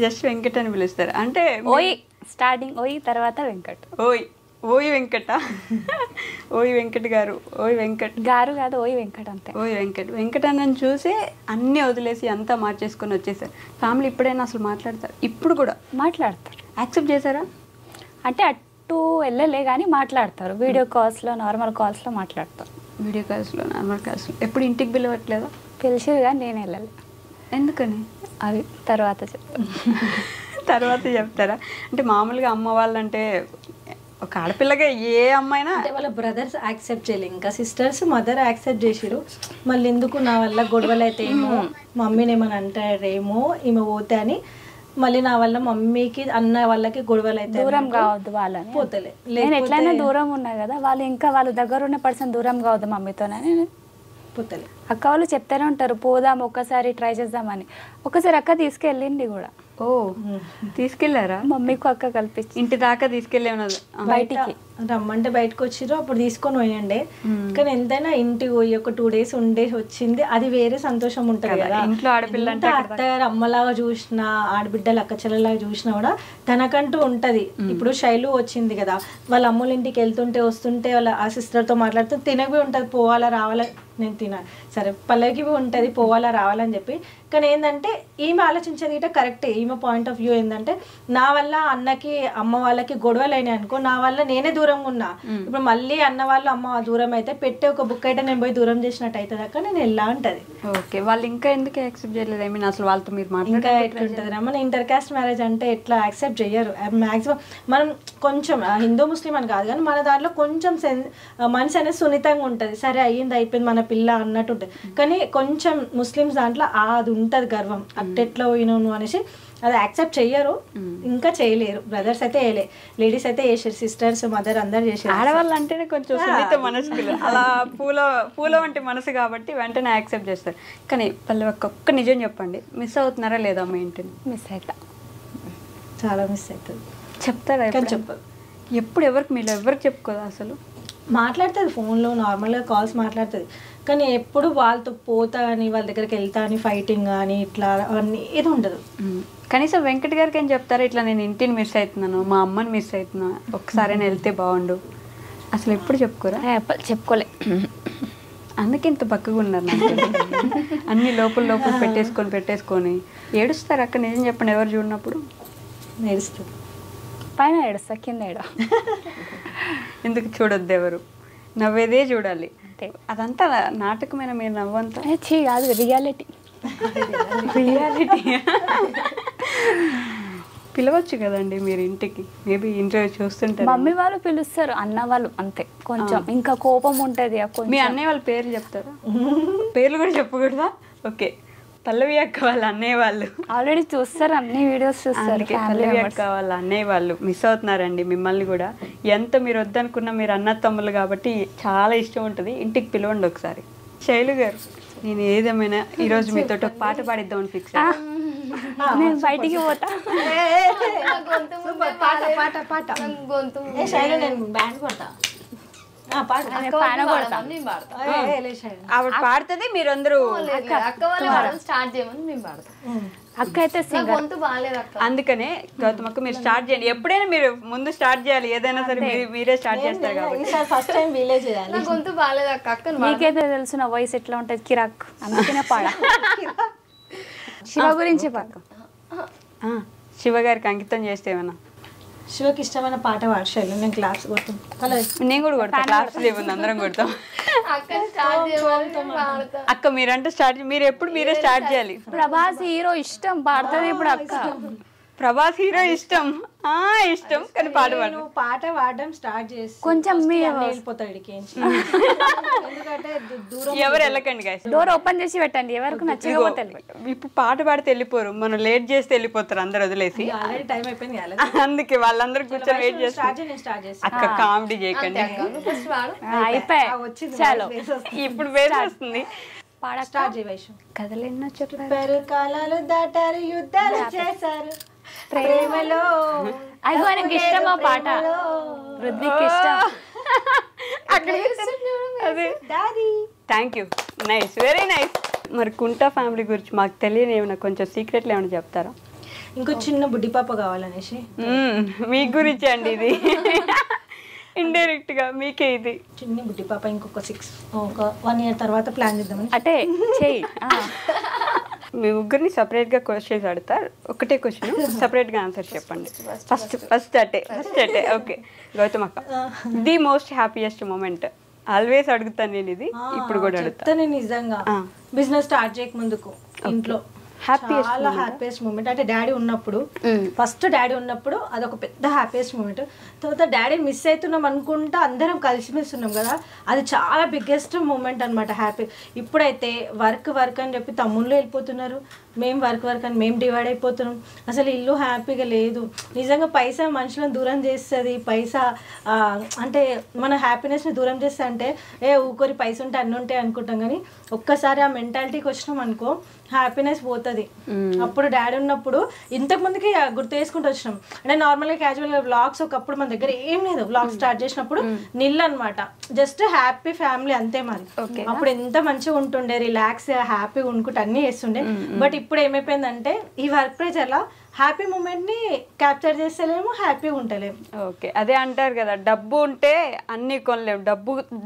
జస్ట్ వెంకట్ అని పిలుస్తారు. అంటే ఓయ్ స్టార్టింగ్ ఓయ్, తర్వాత వెంకట్. ఓయ్ వెంకట, ఓయ్ వెంకట్ గారు, ఓయ్ వెంకట్ గారు కాదు, ఓయ్ వెంకట్ అంతే. ఓయ్ వెంకట్ అన్నని చూసి అన్నీ వదిలేసి అంతా మార్చేసుకొని వచ్చేసారు. ఫ్యామిలీ ఇప్పుడైనా అసలు మాట్లాడతారు? ఇప్పుడు కూడా మాట్లాడతారు. యాక్సెప్ట్ చేశారా? అంటే అటు వెళ్ళలే కానీ మాట్లాడతారు, వీడియో కాల్స్లో నార్మల్ కాల్స్లో మాట్లాడతారు. వీడియో కాల్స్లో నార్మల్ కాల్స్లో. ఎప్పుడు ఇంటికి పిలవట్లేదా? పిలిచిరు కానీ నేను వెళ్ళాలి. ఎందుకని? అవి తర్వాత చెప్తారా? అంటే మామూలుగా అమ్మ వాళ్ళంటే ఒక ఆడపిల్లగా ఏ అమ్మాయినా అంటే వాళ్ళ బ్రదర్స్ యాక్సెప్ట్ చేయలేదు, ఇంకా సిస్టర్స్ మదర్ యాక్సెప్ట్ చేసిరు. మళ్ళీ ఎందుకు నా వల్ల గొడవలు అయితే ఏమో, మమ్మీని ఏమని అంటారేమో ఈమె పోతే అని మళ్ళీ నా వల్ల మమ్మీకి అన్న వాళ్ళకి గొడవలు అయితే దూరం కావద్దు వాళ్ళని పోతలే. నేను ఎట్లయినా దూరం ఉన్నా కదా, వాళ్ళు ఇంకా వాళ్ళ దగ్గర ఉన్న పర్సన్ దూరం కావద్దు మమ్మీతోనని పోతలే. అక్క వాళ్ళు చెప్తూనే ఉంటారు పోదాం ఒక్కసారి ట్రై చేద్దామని. ఒకసారి అక్క తీసుకెళ్ళింది కూడా. ఓ తీసుకెళ్లారా? మమ్మీకి అక్క కల్పించి ఇంటి దాకా తీసుకెళ్ళే బయటికి రమ్మంటే బయటకు వచ్చిర్రు, అప్పుడు తీసుకొని పోయండి. కానీ ఎంతైనా ఇంటికి పోయి ఒక 2 days ఉండేసి వచ్చింది, అది వేరే సంతోషం ఉంటుంది కదా. ఇంట్లో ఆడపిల్ల అంటే అత్తగారు అమ్మలాగా చూసినా, ఆడబిడ్డలు అక్క చెల్లెలాగా చూసినా కూడా తనకంటూ ఉంటది. ఇప్పుడు శైలు వచ్చింది కదా, వాళ్ళ అమ్మల ఇంటికి వెళ్తుంటే వస్తుంటే వాళ్ళ ఆ సిస్టర్తో మాట్లాడుతూ తినకపోయి ఉంటుంది, పోవాలా రావాలా, నేను సరే పల్లవికి ఉంటుంది పోవాలా రావాలని చెప్పి. కానీ ఏంటంటే ఈమె ఆలోచించేది ఇట కరెక్టే. ఈమె పాయింట్ ఆఫ్ వ్యూ ఏంటంటే నా వల్ల అన్నకి అమ్మ వాళ్ళకి గొడవలు అయినాయి అనుకో, నా వల్ల నేనే దూరంగా ఉన్నా. ఇప్పుడు మళ్ళీ అన్న వాళ్ళు అమ్మ దూరం అయితే పెట్టే ఒక బుక్ అయితే నేను పోయి దూరం చేసినట్టు అవుతుంది అక్క, నేను ఎలా ఉంటుంది. ఓకే, వాళ్ళు ఇంకా ఎందుకు యాక్సెప్ట్ చేయలేదు? ఐ మీన్ అసలు వాళ్ళతో మీరు ఇంకా ఎట్లుంటుంది మన ఇంటర్ కాస్ట్ మ్యారేజ్ అంటే ఎట్లా యాక్సెప్ట్ చెయ్యరు మ్యాక్సిమం. మనం కొంచెం హిందూ ముస్లిం అని కాదు కానీ మన దాంట్లో కొంచెం మనసు అనేది సున్నితంగా ఉంటుంది. సరే అయ్యింది అయిపోయింది మన పిల్ల అన్నట్టు ఉంటుంది. కానీ కొంచెం ముస్లిమ్స్ దాంట్లో అది ఉంటుంది గర్వం, అట్టెట్లా పోయినావు అనేసి అది యాక్సెప్ట్ చెయ్యరు, ఇంకా చేయలేరు. బ్రదర్స్ అయితే వేయలే, లేడీస్ అయితే చేసారు, సిస్టర్స్ మదర్ అందరు చేసారు. ఆడవాళ్ళు అంటేనే కొంచెం సున్నిత మనసుకులు, అలా పూల వంటి మనసు కాబట్టి వెంటనే యాక్సెప్ట్ చేస్తారు. కానీ పల్లె ఒక్క నిజం చెప్పండి, మిస్ అవుతున్నారా లేదా మా ఇంటిని? మిస్ అవుతా, చాలా మిస్ అవుతుంది. చెప్తారా? చెప్పదు. ఎప్పుడు ఎవరికి మీలో ఎవరికి చెప్పుకోదా? అసలు మాట్లాడుతుంది ఫోన్లో, నార్మల్గా కాల్స్ మాట్లాడుతుంది, కానీ ఎప్పుడు వాళ్ళతో పోతా అని వాళ్ళ దగ్గరికి వెళ్తా అని ఫైటింగ్ కానీ ఇట్లా అవన్నీ ఏది ఉండదు. కనీసం వెంకట్ గారికి ఏం చెప్తారా, ఇట్లా నేను ఇంటిని మిస్ అవుతున్నాను, మా అమ్మని మిస్ అవుతున్నాను, ఒక్కసారైనా వెళ్తే బాగుండు, అసలు ఎప్పుడు చెప్పుకోరా? చెప్పుకోలే, అందుకే ఇంత బక్కగా ఉన్నారు నాకు. అన్ని లోపల పెట్టేసుకొని ఏడుస్తారు అక్క. నిజం చెప్పండి, ఎవరు చూడనప్పుడు ఏడుస్తుంది. పైన ఏడుస్తా, కింద ఏడ ఎందుకు చూడొద్దు, ఎవరు నవ్వేదే చూడాలి. అదంతా నాటకమైన మీరు నవ్వంతా కాదు, రియాలిటీ. పిలవచ్చు కదండి మీరు ఇంటికి, మేబీ ఇంటర్వ్యూ చూస్తుంటారు. మమ్మీ వాళ్ళు పిలుస్తారు, అన్న వాళ్ళు అంతే కొంచెం ఇంకా కోపం ఉంటుంది. మీ అన్నయ్య వాళ్ళ పేర్లు చెప్తారా? పేర్లు కూడా చెప్పకూడదా? ఓకే, పల్లవి అక్క వాళ్ళ అన్నయ్య వాళ్ళు ఆల్రెడీ చూస్తారు, అన్ని వీడియోస్ చూస్తారు. అందుకే పల్లవి అక్క వాళ్ళ అన్నయ్య వాళ్ళు మిస్ అవుతున్నారండి మిమ్మల్ని కూడా. ఎంత మీరు వద్దనుకున్నా మీరు అన్న తమ్ముళ్ళు కాబట్టి చాలా ఇష్టం ఉంటుంది. ఇంటికి పిలవండి ఒకసారి. శైలు గారు, నేను ఏదేమైనా ఈరోజు మీతో ఒక పాట పాడిద్దామని ఫిక్స్. నేను బయటికి పోతా. పాట పాట పాట గొంతు శైలు నేను బ్యాండ్ కొడతా. పాన కొడతా. ఆవిడ పాడుతుంది, మీరందరూ అక్క వాళ్ళు పాడడం స్టార్ట్ చేయమని మేము పాడతాం. అక్క అయితే నా గొంతు బాగాలేదు అక్క. అందుకనే గౌతమ్ అక్క మీరు స్టార్ట్ చేయండి. ఎప్పుడైనా మీరు ముందు స్టార్ట్ చేయాలి, ఏదైనా సరే మీరే స్టార్ట్ చేస్తారు కాబట్టి. ఫస్ట్ టైం వీలే చేయాలి. నా గొంతు బాగాలేదు అక్క. అక్క నీకైతే తెలుసు నా వాయిస్ ఎట్లా ఉంటుంది, కిరాక్. అందుకనే పాడా. శివ గురించి పాక. శివ గారికి అంకితం చేస్తే ఏమన్నా. శివకి ఇష్టమైన పాట పాడు శైలు, నేను క్లాస్ కొడతాం. నేను కూడా కొడతా, క్లాస్ లేవుంది, అందరం కొడతాం. అక్క స్టార్ట్ చేయమని పాడతాం. అక్క మీరంటే స్టార్ట్, మీరు ఎప్పుడు మీరే స్టార్ట్ చేయాలి. ప్రభాస్ హీరో ఇష్టం, పాడుతుంది ఇప్పుడు అక్క. ప్రభాస్ హీరో ఇష్టం, ఇష్టం కానీ పాడవాడు. నువ్వు పాట పాడడం స్టార్ట్ చేసి కొంచెం వెళ్ళిపోతాడు ఇడికేంచి. ఎందుకంటే దూరం ఎవరు వెళ్ళకండి guys. డోర్ ఓపెన్ చేసి పెట్టండి, ఎవరికి నచ్చకపోతే. ఇప్పుడు పాట పాడితే వెళ్ళిపోరు, మనం లేట్ చేస్తే వెళ్ళిపోతారు అందరు వదిలేసి. ఆల్రెడీ టైం అయిపోయింది కదా. అందుకే వాళ్ళందరూ కూర్చొని వెయిట్ చేస్తారు. స్టార్ట్ చేయి, నేను స్టార్ట్ చేస్తాను. అక్క కామెడీ చేయకండి. ఫస్ట్ పాడు. అయిపోయా, చాలు. ఇప్పుడు వేసి వస్తుంది. స్టార్ట్ చేయి వైషు. కథలెన్నో చెప్పారు, చెప్పారు, కాలాలు దాటారు, యుద్ధాలు చేశారు, ప్రేమలో. అయ్యో ఆయనకి ఇష్టం ఆ పాట, రుద్విక్ ఇష్టం. అదే daddy. Thank you, nice, very nice. మరి కుంటా ఫ్యామిలీ గురించి మాకు తెలియని ఏమైనా కొంచెం సీక్రెట్లు ఏమైనా చెప్తారా? ఇంకో చిన్న బుడ్డి పాప కావాలనేసి. మీ గురించి అండి ఇది, ఇండైరెక్ట్ గా మీకే ఇది. చిన్న బుడ్డి పాప ఇంకొక 1 year తర్వాత ప్లాన్ చేద్దామని. అంటే చెయ్యి. మీ ముగ్గురిని సపరేట్ గా క్వశ్చన్స్ అడుగుతారు, ఒకటే క్వశ్చన్ సపరేట్ గా ఆన్సర్ చెప్పండి. ఫస్ట్ అటే. ఓకే గౌతమ్ అక్క, the most happiest moment. Always అడుగుతాను నేను ఇది, ఇప్పుడు కూడా అడుగుతా. చెప్తాను నిజంగా. బిజినెస్ స్టార్ట్ చేయక ముందుకు ఇంట్లో చాలా హ్యాపీయెస్ట్ మూమెంట్ అంటే డాడీ ఉన్నప్పుడు, ఫస్ట్ డాడీ ఉన్నప్పుడు అదొక పెద్ద హ్యాపీయెస్ట్ మూమెంట్. తర్వాత డాడీ మిస్ అవుతున్నాం అనుకుంటా అందరం కలిసిమెలిసి ఉన్నాం కదా, అది చాలా బిగ్గెస్ట్ మూమెంట్ అనమాట. హ్యాపీ. ఇప్పుడైతే వర్క్ అని చెప్పి తమ్ముళ్ళు వెళ్ళిపోతున్నారు, మేము వర్క్ అని మేము డివైడ్ అయిపోతున్నాం. అసలు ఇల్లు హ్యాపీగా లేదు. నిజంగా పైసా మనుషులను దూరం చేస్తుంది. పైసా అంటే మన హ్యాపీనెస్ని దూరం చేస్తా అంటే ఊరికి పైస ఉంటే అన్నీ ఉంటాయి అనుకుంటాం, కానీ ఒక్కసారి ఆ మెంటాలిటీకి వచ్చినాం అనుకో హ్యాపీనెస్ పోతుంది. అప్పుడు డాడీ ఉన్నప్పుడు ఇంతకు ముందుకి గుర్తు చేసుకుంటూ వచ్చినాం. అంటే నార్మల్గా క్యాజువల్గా వ్లాగ్స్ ఒకప్పుడు మన దగ్గర ఏం లేదు. వ్లాగ్ స్టార్ట్ చేసినప్పుడు నిల్ అనమాట, జస్ట్ హ్యాపీ ఫ్యామిలీ అంతే మరి. అప్పుడు ఎంత మంచిగా ఉంటుండే, రిలాక్స్ హ్యాపీగా ఉండుకుంటే అన్నీ చేస్తుండే. బట్ ఇప్పుడు ఏమైపోయిందంటే ఈ వర్క్ ప్రెషర్ లా హ్యాపీ మూమెంట్ ని క్యాప్చర్ చేస్తలేము, హ్యాపీగా ఉంటలేము. ఓకే, అదే అంటారు కదా, డబ్బు ఉంటే అన్ని కొనలేము,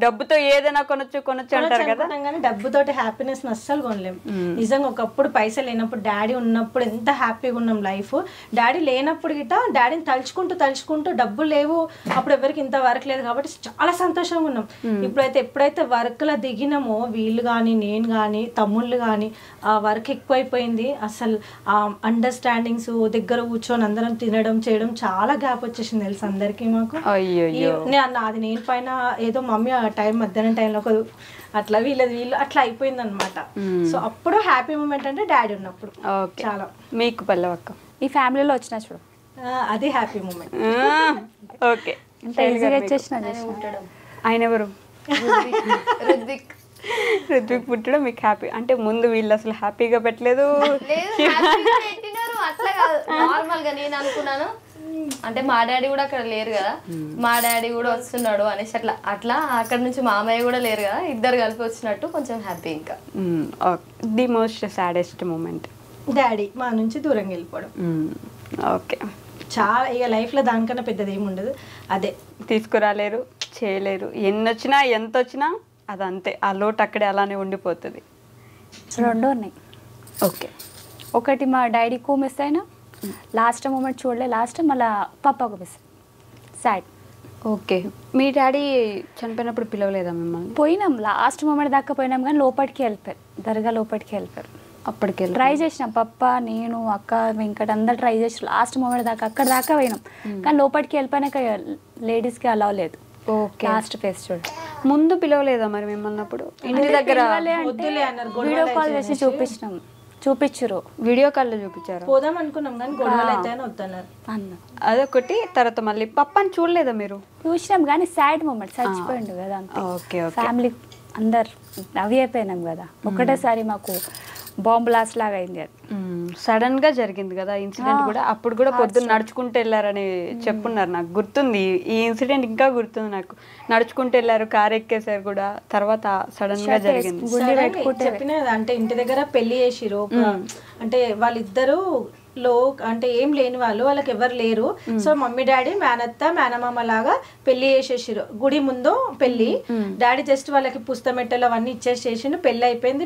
డబ్బుతో ఏదైనా కొనొచ్చు అంటారు కదా. కానీ డబ్బుతోటి హ్యాపీనెస్ అస్సలు కొనలేము. నిజంగా ఒకప్పుడు పైసలు లేనప్పుడు డాడీ ఉన్నప్పుడు ఎంత హ్యాపీగా ఉన్నాం లైఫ్. డాడీ లేనప్పుడు గిట్ట డాడీని తలుచుకుంటూ డబ్బులు లేవు, అప్పుడు ఎవరికి ఇంత వర్క్ లేదు కాబట్టి చాలా సంతోషంగా ఉన్నాం. ఇప్పుడైతే ఎప్పుడైతే వర్క్ లా దిగినామో వీళ్ళు కానీ నేను కానీ తమ్ముళ్ళు కానీ ఆ వర్క్ ఎక్కువైపోయింది. అసలు ఆ అండర్స్టాండింగ్స్, దగ్గర కూర్చొని అందరం తినడం చేయడం చాలా గ్యాప్ వచ్చేసింది తెలుసు అందరికి మాకు. అది నేను పైన ఏదో మమ్మీ ఆ టైం మధ్యాహ్నం టైంలో అట్లా వీళ్ళు అట్లా అయిపోయింది అనమాట. సో అప్పుడు హ్యాపీ మూమెంట్ అంటే డాడీ ఉన్నప్పుడు చాలా. మీకు పల్లవక్క ఈ ఫ్యామిలీలో వచ్చిన చూడు, అది హ్యాపీ మూమెంట్. ఓకే, ఆయన ఎవరు? రుద్విక్ పుట్టడం మీకు హ్యాపీ అంటే ముందు వీళ్ళు అసలు హ్యాపీగా పెట్టలేదు. అట్లా కాదు, నార్మల్ గా నేను అనుకున్నాను అంటే మా డాడీ కూడా అక్కడ లేరు కదా, మా డాడీ కూడా వస్తున్నాడు అనేసి అట్లా అక్కడ నుంచి మామయ్య కూడా లేరు కదా, ఇద్దరు కలిపి వచ్చినట్టు కొంచెం హ్యాపీ. ఇంకా the most saddest moment daddy మా నుంచి దూరంగా వెళ్ళిపోవడం. ఓకే, చాలా ఇక లైఫ్లో దానికన్నా పెద్దది ఏమి ఉండదు. అదే తీసుకురాలేరు, చేయలేరు, ఎన్ని వచ్చినా ఎంత వచ్చినా అదంతే, ఆ లోటు అక్కడే అలానే ఉండిపోతుంది. 2 ఉన్నాయి. ఓకే, ఒకటి మా డాడీకు మిస్ అయినా లాస్ట్ మూమెంట్ చూడలే, లాస్ట్ మళ్ళీ పప్పాకు మిస్ సాడ్. ఓకే, మీ డాడీ చనిపోయినప్పుడు పిలవలేదా మిమ్మల్ని? పోయినాం, లాస్ట్ మూమెంట్ దాకా పోయినాం, కానీ లోపలికి వెళ్ళిపోయారు, దర్గా లోపలికి వెళ్ళిపోయారు. అప్పటికి ట్రై చేసినాం, పప్ప నేను అక్క వెంకట అందరు ట్రై చేసి లాస్ట్ మూమెంట్ దాకా అక్కడ దాకా పోయినాం, కానీ లోపలికి వెళ్ళిపోయినాక లేడీస్కి అలౌ లేదు. ఓకే, లాస్ట్ ఫేస్ చూడు. ముందు పిలవలేదా మరి మిమ్మల్ని? అప్పుడు ఇంటి దగ్గర వీడియో కాల్ చేసి చూపించరు. వీడియో కాల్లో చూపించారు. పోదాం అనుకున్నాం కానీ గొడవలు అయితే వద్దన్నారు అన్న అదొకటి. తర్వాత మళ్ళీ పప్పని చూడలేదా మీరు? చూసినాం కానీ సాడ్ మూమెంట్, చచ్చిపోయిండు కదా అంతే. Okay okay. ఫ్యామిలీ అందరు అవి అయిపోయినాం కదా, ఒకటేసారి మాకు బాంబ్ బ్లాస్ట్ లాగా అయింది అది. సడన్ గా జరిగింది కదా ఇన్సిడెంట్ కూడా. అప్పుడు కూడా పొద్దున్న నడుచుకుంటూ వెళ్ళారని చెప్పున్నారు, నాకు గుర్తుంది. ఈ ఇన్సిడెంట్ ఇంకా గుర్తుంది నాకు. నడుచుకుంటూ వెళ్ళారు, కార్ ఎక్కేసారు కూడా. తర్వాత సడన్ గా జరిగింది. చెప్పిన అంటే ఇంటి దగ్గర పెళ్లి చేసిరు. అంటే వాళ్ళిద్దరు అంటే ఏం లేని వాళ్ళకి ఎవరు లేరు. సో మమ్మీ డాడీ మేనత్త మేనమామ లాగా పెళ్లి చేసేసారు. గుడి ముందు పెళ్లి. డాడీ జస్ట్ వాళ్ళకి పుస్తమెట్టలు అవన్నీ ఇచ్చేసేసిండు. పెళ్లి అయిపోయింది.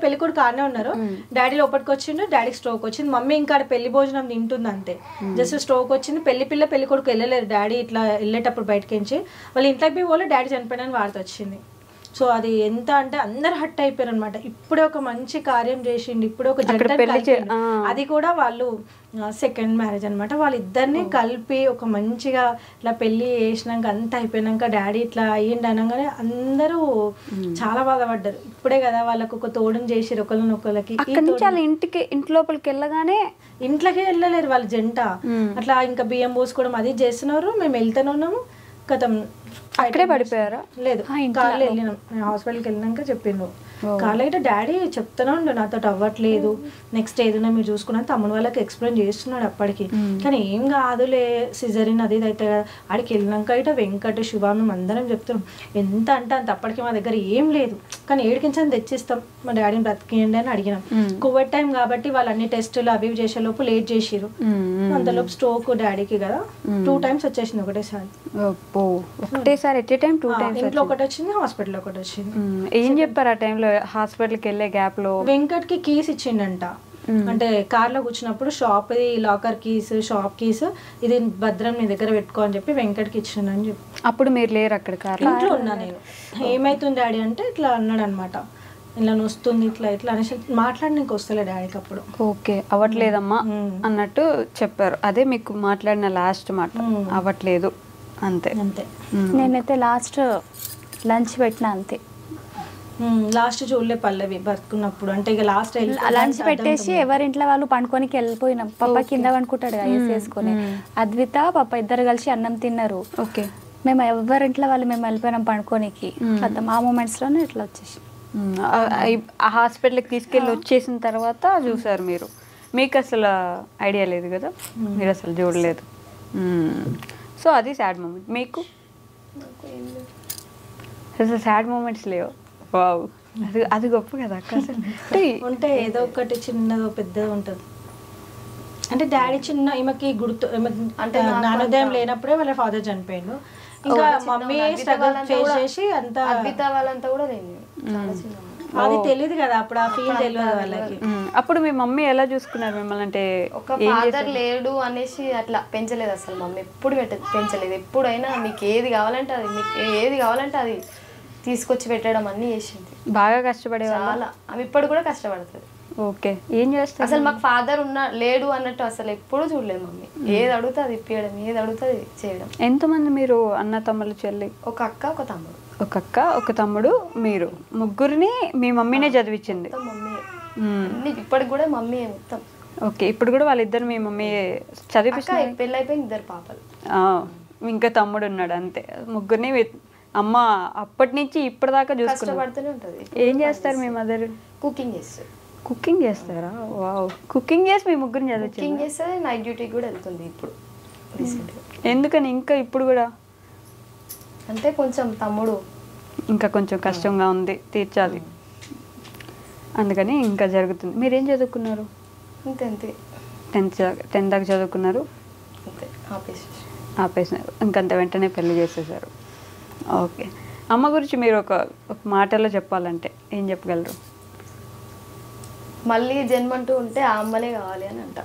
పెళ్లి కూడా కానే ఉన్నారు. డాడీ లోపలికి వచ్చిండు. డాడీకి స్ట్రోక్ వచ్చింది. మమ్మీ ఇంకా పెళ్లి భోజనం తింటుంది అంతే. జస్ట్ స్ట్రోక్ వచ్చింది. పెళ్లి కొడుకు వెళ్ళలేరు. డాడీ ఇట్లా వెళ్ళేటప్పుడు బయటకించి వాళ్ళ ఇంట్లోకి పోలే. డాడీ చనిపోయిన వార్త వచ్చింది. సో అది ఎంత అంటే అందరు హట్ అయిపోయారు అనమాట. ఇప్పుడే ఒక మంచి కార్యం చేసిండు, ఇప్పుడే ఒక అది కూడా వాళ్ళు సెకండ్ మ్యారేజ్ అనమాట. వాళ్ళిద్దరిని కలిపి ఒక మంచిగా ఇట్లా పెళ్లి చేసినాక అంతా అయిపోయినాక డాడీ ఇట్లా అయ్యిండు అనగానే అందరూ చాలా బాధపడ్డారు. ఇప్పుడే కదా వాళ్ళకు ఒక తోడుని చేసిరు ఒకళ్ళకి. ఇంటి లోపలికి వెళ్ళగానే ఇంట్లోకి వెళ్ళలేరు వాళ్ళ జంట. అట్లా ఇంకా బియ్యం పోసుకోవడం అది చేస్తున్నారు. మేము వెళ్తూనే ఉన్నాము. గతం అక్కడే పడిపోయారా? లేదు, కార్లో వెళ్ళినాం. హాస్పిటల్కి వెళ్ళినాక చెప్పిండు. కార్లో అయితే డాడీ చెప్తానే ఉండు నాతో అవ్వట్లేదు, నెక్స్ట్ ఏదైనా మీరు చూసుకున్నా తమ్ముడు వాళ్ళకి ఎక్స్ప్లెయిన్ చేస్తున్నాడు అప్పటికి. కానీ ఏం కాదులే సిజరిన్ అది అయితే కదా. ఆడికి వెళ్ళినాక అయితే వెంకట శుభ మేము అందరం చెప్తున్నాం. ఎంత అంటే అంత. అప్పటికి మా దగ్గర ఏం లేదు కానీ ఏడికించని తెచ్చిస్తాం, మా డాడీని బ్రతికియండి అని అడిగినాం. కోవిడ్ టైం కాబట్టి వాళ్ళు అన్ని టెస్టులు అవి చేసే లోపు లేట్ చేసిరు. అంతలోపు స్ట్రోక్ డాడీకి కదా 2 times వచ్చేసింది ఒకటేసారి. ఇంట్లో ఒకటి వచ్చింది, హాస్పిటల్ ఒకటి వచ్చింది. ఏం చెప్పారు ఆ టైంలో? హాస్పిటల్కి వెళ్ళే గ్యాప్ లో వెంకట్ కి కీస్ ఇచ్చిండంట. అంటే కార్ లో కూర్చున్నప్పుడు shop locker keys, shop keys ఇది భద్రం నీ దగ్గర పెట్టుకో అని చెప్పి వెంకట్ కి ఇచ్చిండని చెప్పి. అప్పుడు మీరు లేరు అక్కడ? కార్ ఇంట్లో ఉన్నా నేను. ఏమైతుంది డాడీ అంటే ఇట్లా అన్నాడు అనమాట. ఇలా వస్తుంది ఇట్లా అనేసి మాట్లాడడానికి వస్తలే డాడీకి అప్పుడు. ఓకే, అవ్వట్లేదమ్మా అన్నట్టు చెప్పారు. అదే మీకు మాట్లాడిన లాస్ట్ మాట, అవ్వట్లేదు అంతే. నేనైతే లాస్ట్ లంచ్ పెట్టిన అంతే. లాస్ట్ చూడలే పల్లవి బతుకున్నప్పుడు. అంటే ఇక లాస్ట్ లంచ్ పెట్టేసి ఎవరింట్లో వాళ్ళు పండుకోనికి వెళ్ళిపోయినాం. పప్ప కింద పండుకుంటాడు ఐస్ వేసుకొని. అద్విత పప్ప ఇద్దరు కలిసి అన్నం తిన్నారు. ఓకే, మేము ఎవరింట్లో వాళ్ళు మేము వెళ్ళిపోయినాం పండుకోనికి. ఆ మూమెంట్స్ లోనే ఇట్లా వచ్చేసి హాస్పిటల్కి తీసుకెళ్ళి వచ్చేసిన తర్వాత చూసారు మీరు. మీకు అసలు ఐడియా లేదు కదా, మీరు అసలు చూడలేదు. సో అది సాడ్ మూమెంట్. మీకు అసలు సాడ్ మూమెంట్స్ లేవు? వావ్, అది గొప్ప కదా అక్క. అసలు ఉంటే ఏదో ఒకటి చిన్నదో పెద్దదో ఉంటుంది. అంటే డాడీ చిన్న ఈమెకి గుర్తు అంటే జ్ఞానోదయం లేనప్పుడే వాళ్ళ ఫాదర్ చనిపోయిండు. ఇంకా మమ్మీ స్ట్రగుల్ చేసి అంతా వాళ్ళంతా కూడా అది తెలియదు కదా అప్పుడు. ఆ ఫీల్ తెలియదు వాళ్ళకి. అప్పుడు మీ మమ్మీ ఎలా చూసుకున్నారు మిమ్మల్ని? అంటే ఒక ఫాదర్ లేడు అనేసి అట్లా పెంచలేదు అసలు. మమ్మీ ఎప్పుడు పెంచలేదు. ఎప్పుడైనా మీకు ఏది కావాలంటే అది తీసుకొచ్చి పెట్టడం అన్ని చేసింది. బాగా కష్టపడే చాలా. ఆమె ఇప్పుడు కూడా కష్టపడుతుంది. ఓకే, ఏం చేస్తారు? అసలు మాకు ఫాదర్ లేడు అన్నట్టు అసలు ఎప్పుడు చూడలేదు మమ్మీ. ఏది అడుగుతా అది ఇప్పియడం, ఏది అడుగుతా అది చేయడం. ఎంతమంది మీరు అన్న తమ్ముళ్ళు చెల్లి? ఒక అక్క ఒక తమ్ముడు. ఒక అక్క ఒక తమ్ముడు, మీరు ముగ్గురిని మీ మమ్మీనే చదివించింది? మమ్మీ ఇప్పటికి కూడా మమ్మీ మొత్తం. ఓకే, ఇప్పుడు కూడా వాళ్ళిద్దరు మీ మమ్మీ చదివించారు? పెళ్ళి అయిపోయింది, 2 పాపలు. ఇంకా తమ్ముడు ఉన్నాడు అంతే. ముగ్గురిని అమ్మ అప్పటి నుంచి ఇప్పటిదాకా కష్టపడుతూనే ఉంటుంది. ఏం చేస్తారు మీ మదర్? కుకింగ్ చేస్తారు. కుకింగ్ చేస్తారా? వావ్, కుకింగ్ చేసి మీ ముగ్గురిని చదివించారు? కుకింగ్ చేస్తే నైట్ డ్యూటీకి కూడా వెళ్తుంది ఇప్పుడు. ఎందుకని ఇంకా ఇప్పుడు కూడా? అంటే కొంచెం తమ్ముడు ఇంకా కొంచెం కష్టంగా ఉంది, తీర్చాలి, అందుకని ఇంకా జరుగుతుంది. మీరేం చదువుకున్నారు? అంతే 10th దాకా చదువుకున్నారు, అంతే ఆపేసినారు. ఇంకంత వెంటనే పెళ్లి చేసేసారు. ఓకే, అమ్మ గురించి మీరు ఒక మాటలో చెప్పాలంటే ఏం చెప్పగలరు? మళ్ళీ జన్మంటూ ఉంటే ఆ అమ్మనే కావాలి అని అంట.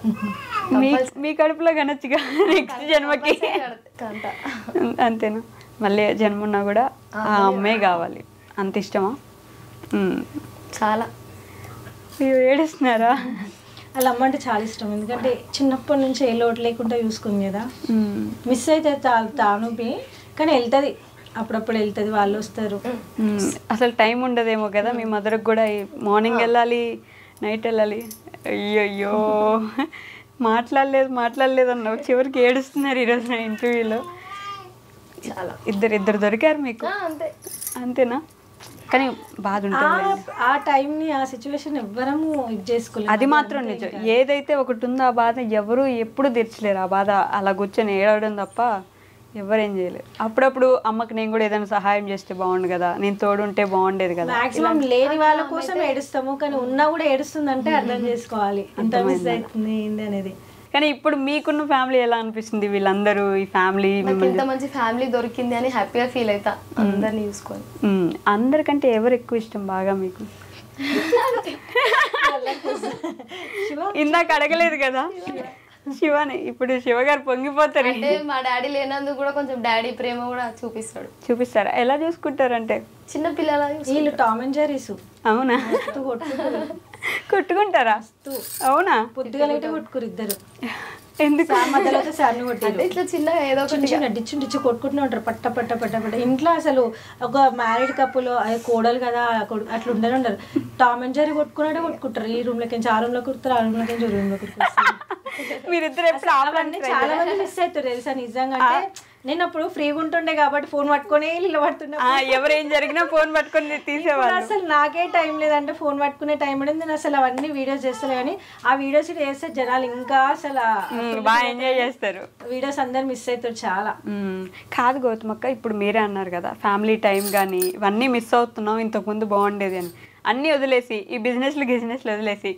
మీ కడుపులో కనొచ్చుగా నెక్స్ట్ జన్మకి, అంతేనా? మళ్ళీ జన్మ ఉన్నా కూడా ఆ అమ్మే కావాలి, అంత ఇష్టమా? చాలా. మీరు ఏడుస్తున్నారా? వాళ్ళ అమ్మ అంటే చాలా ఇష్టం. ఎందుకంటే చిన్నప్పటి నుంచి ఏ లోటు లేకుండా చూసుకుంది కదా. మిస్ అయితే తానుపి కానీ వెళ్తుంది, అప్పుడప్పుడు వెళ్తుంది, వాళ్ళు వస్తారు. అసలు టైం ఉండదేమో కదా మీ మదర్కి కూడా? మార్నింగ్ వెళ్ళాలి, నైట్ వెళ్ళాలి, అయ్యయ్యో మాట్లాడలేదు అన్నావు, చివరికి ఏడుస్తున్నారు ఈరోజు నా ఇంటర్వ్యూలో. చాలా ఇద్దరు దొరికారు మీకు, అంతే. అంతేనా? కానీ బాధ ఉంటుంది. ఆ టైంని ఆ సిచ్యువేషన్ ఎవ్వరము ఇది చేసుకోలేదు. అది మాత్రం నిజం. ఏదైతే ఒకటి ఉందో ఆ బాధ ఎవరు ఎప్పుడు తీర్చలేరు. ఆ బాధ అలా కూర్చొని ఏడవడం తప్ప ఎవరేం చేయలేరు. అప్పుడప్పుడు అమ్మకి నేను కూడా ఏదైనా సహాయం చేస్తే బాగుండు కదా, నేను తోడుంటే బాగుండేది కదా. మాక్సిమం లేని వాళ్ళ కోసం ఏడుస్తాము, కానీ ఉన్నా కూడా ఏడుస్తుందంటే అర్థం చేసుకోవాలి ఎంత మిస్ అవుతుంది ఏంది అనేది. కానీ ఇప్పుడు మీకున్న ఫ్యామిలీ ఎలా అనిపిస్తుంది? వీళ్ళందరూ ఈ ఫ్యామిలీ ఇంత మంచి ఫ్యామిలీ దొరికింది అని హ్యాపీగా ఫీల్ అవుతా అందరిని చూసుకొని. అందరికంటే ఎవరు ఎక్కువ ఇష్టం బాగా మీకు? ఇందాక అడగలేదు కదా శివని, ఇప్పుడు శివ గారు పొంగిపోతారు. అంటే మా డాడీ లేనందుకు కూడా కొంచెం డాడీ ప్రేమ కూడా చూపిస్తారా? ఎలా చూసుకుంటారంటే చిన్న పిల్లల వీళ్ళు టామ్ అండ్ జెర్రీస్. అవునా? కొట్టుకుంటారా? అవునా? పొద్దుగలైతే కొట్టుకురు ఇద్దరు. ఎందుకు? మధ్యలో సార్ని కొట్టారు. ఇట్లా చిన్నగా ఏదో ఒకటి చిన్న డిచ్చు కొట్టుకుంటూ ఉంటారు పట్ట పట్ట పట్ట పట్ట. ఇంట్లో అసలు ఒక మ్యారీడ్ కప్పులు అది కోడలు కదా అట్లా ఉండనే ఉండరు. టామ్ అండ్ జెర్రీ కొట్టుకున్నట్టే కొట్టుకుంటారు. ఈ రూమ్ లోకి ఆ రూమ్ లో కుడుతారు, ఆ రూమ్ లోకి రూమ్ లో కుడుతారు. మీరిద్దరు ఎప్పుడు అవన్నీ చాలా మంది మిస్ అవుతారు తెలుసా నిజంగా. అంటే నేను అప్పుడు ఫ్రీగా ఉంటుండే కాబట్టి ఫోన్ పట్టుకునే ఇల్లు పడుతున్నా. ఎవరేం జరిగినా ఫోన్ పట్టుకొని తీసేవాళ్ళు. అసలు నాకే టైం లేదంటే ఫోన్ పట్టుకునే టైం ఉండేది. నేను అసలు అవన్నీ వీడియోస్ చేస్తాను, కానీ ఆ వీడియోస్ చేస్తే జనాలు ఇంకా అసలు బాగా ఎంజాయ్ చేస్తారు. వీడియోస్ అందరు మిస్ అవుతారు చాలా. కాదు గౌతమక్క, ఇప్పుడు మీరే అన్నారు కదా ఫ్యామిలీ టైం కానీ ఇవన్నీ మిస్ అవుతున్నాం, ఇంతకుముందు బాగుండేది అని. అన్నీ వదిలేసి ఈ బిజినెస్లు వదిలేసి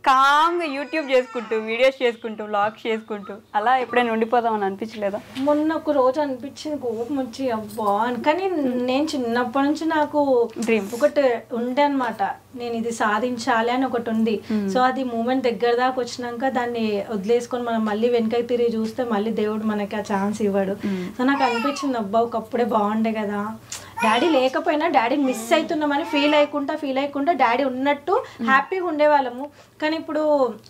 కామ్గా యూట్యూబ్ చేసుకుంటూ వీడియోస్ చేసుకుంటూ వ్లాగ్స్ చేసుకుంటూ అలా ఎప్పుడైనా ఉండిపోదామని అనిపించలేదా? మొన్న ఒక రోజు అనిపించింది, కోపం వచ్చి అబ్బా అని. కానీ నేను చిన్నప్పటి నుంచి నాకు డ్రీమ్ ఒకటి ఉండే అనమాట, నేను ఇది సాధించాలి అని ఒకటి ఉంది. సో అది మూమెంట్ దగ్గర దాకా వచ్చినాక దాన్ని వదిలేసుకొని మనం మళ్ళీ వెనకకి తిరిగి చూస్తే మళ్ళీ దేవుడు మనకి ఆ ఛాన్స్ ఇవ్వడు. సో నాకు అనిపించింది అబ్బా ఒకప్పుడే బాగుండే కదా, డాడీ లేకపోయినా డాడీ మిస్ అవుతున్నామని ఫీల్ అయ్యకుండా డాడీ ఉన్నట్టు హ్యాపీగా ఉండేవాళ్ళము. కానీ ఇప్పుడు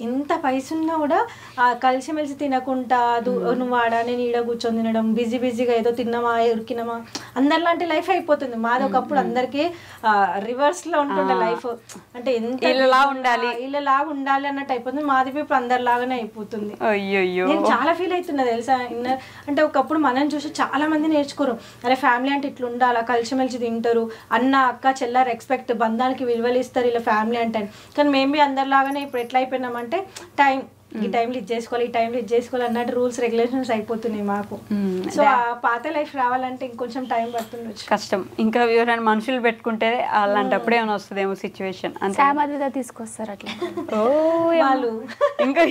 ఇంత పైస ఉన్నా కూడా కలిసిమెలిసి తినకుండా నువ్వు ఆడ నేను ఈడ కూర్చొని తినడం, బిజీగా ఏదో తిన్నామా ఉరికినామా అందరిలాంటి లైఫ్ అయిపోతుంది. మాది ఒకప్పుడు అందరికీ రివర్స్ లో ఉంటుండే లైఫ్. అంటే ఎంత ఇళ్ళలా ఉండాలి అన్నట్టు అయిపోతుంది. మాది ఇప్పుడు అందరిలాగానే అయిపోతుంది. అయ్యో నేను చాలా ఫీల్ అవుతున్నా తెలుసా. అంటే ఒకప్పుడు మనం చూసి చాలా మంది నేర్చుకోరు, అరే ఫ్యామిలీ అంటే ఇట్లా ఉండాలా, కలిసిమెలిసి తింటారు, అన్న అక్క చెల్ల రెస్పెక్ట్ బంధానికి విలువలు ఇస్తారు ఇలా ఫ్యామిలీ అంటే. కానీ మేము బి అందరిలాగానే ఇప్పుడు ఎట్లా అయిపోయినామంటే టైం ఈ టైంలో ఇది చేసుకోవాలి, ఈ టైంలో ఇది చేసుకోవాలి అన్నట్టు రూల్స్ రెగ్యులేషన్స్ అయిపోతున్నాయి మాకు. సో ఆ పాత లైఫ్ రావాలంటే ఇంకొంచెం టైం పడుతుండొచ్చు, కష్టం. ఇంకా ఎవరైనా మనుషులు పెట్టుకుంటే అలాంటప్పుడు ఏమైనా వస్తుందేమో సిచ్యువేషన్. అంతే తీసుకొస్తారు అట్లా. వాళ్ళు ఇంకా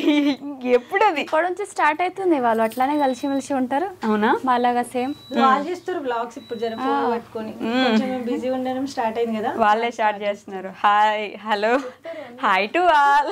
ఎప్పుడు అది ఇప్పటి నుంచి స్టార్ట్ అవుతుంది, వాళ్ళు అట్లానే కలిసిమెలిసి ఉంటారు. అవునా? మాలాగా సేమ్ వాళ్ళు చేస్తారు బ్లాగ్స్. ఇప్పుడు జర ఫోన్ పట్టుకొని కొంచెం బిజీ ఉండడం స్టార్ట్ అయింది కదా, వాళ్ళే స్టార్ట్ చేస్తున్నారు. Hi hello hi to all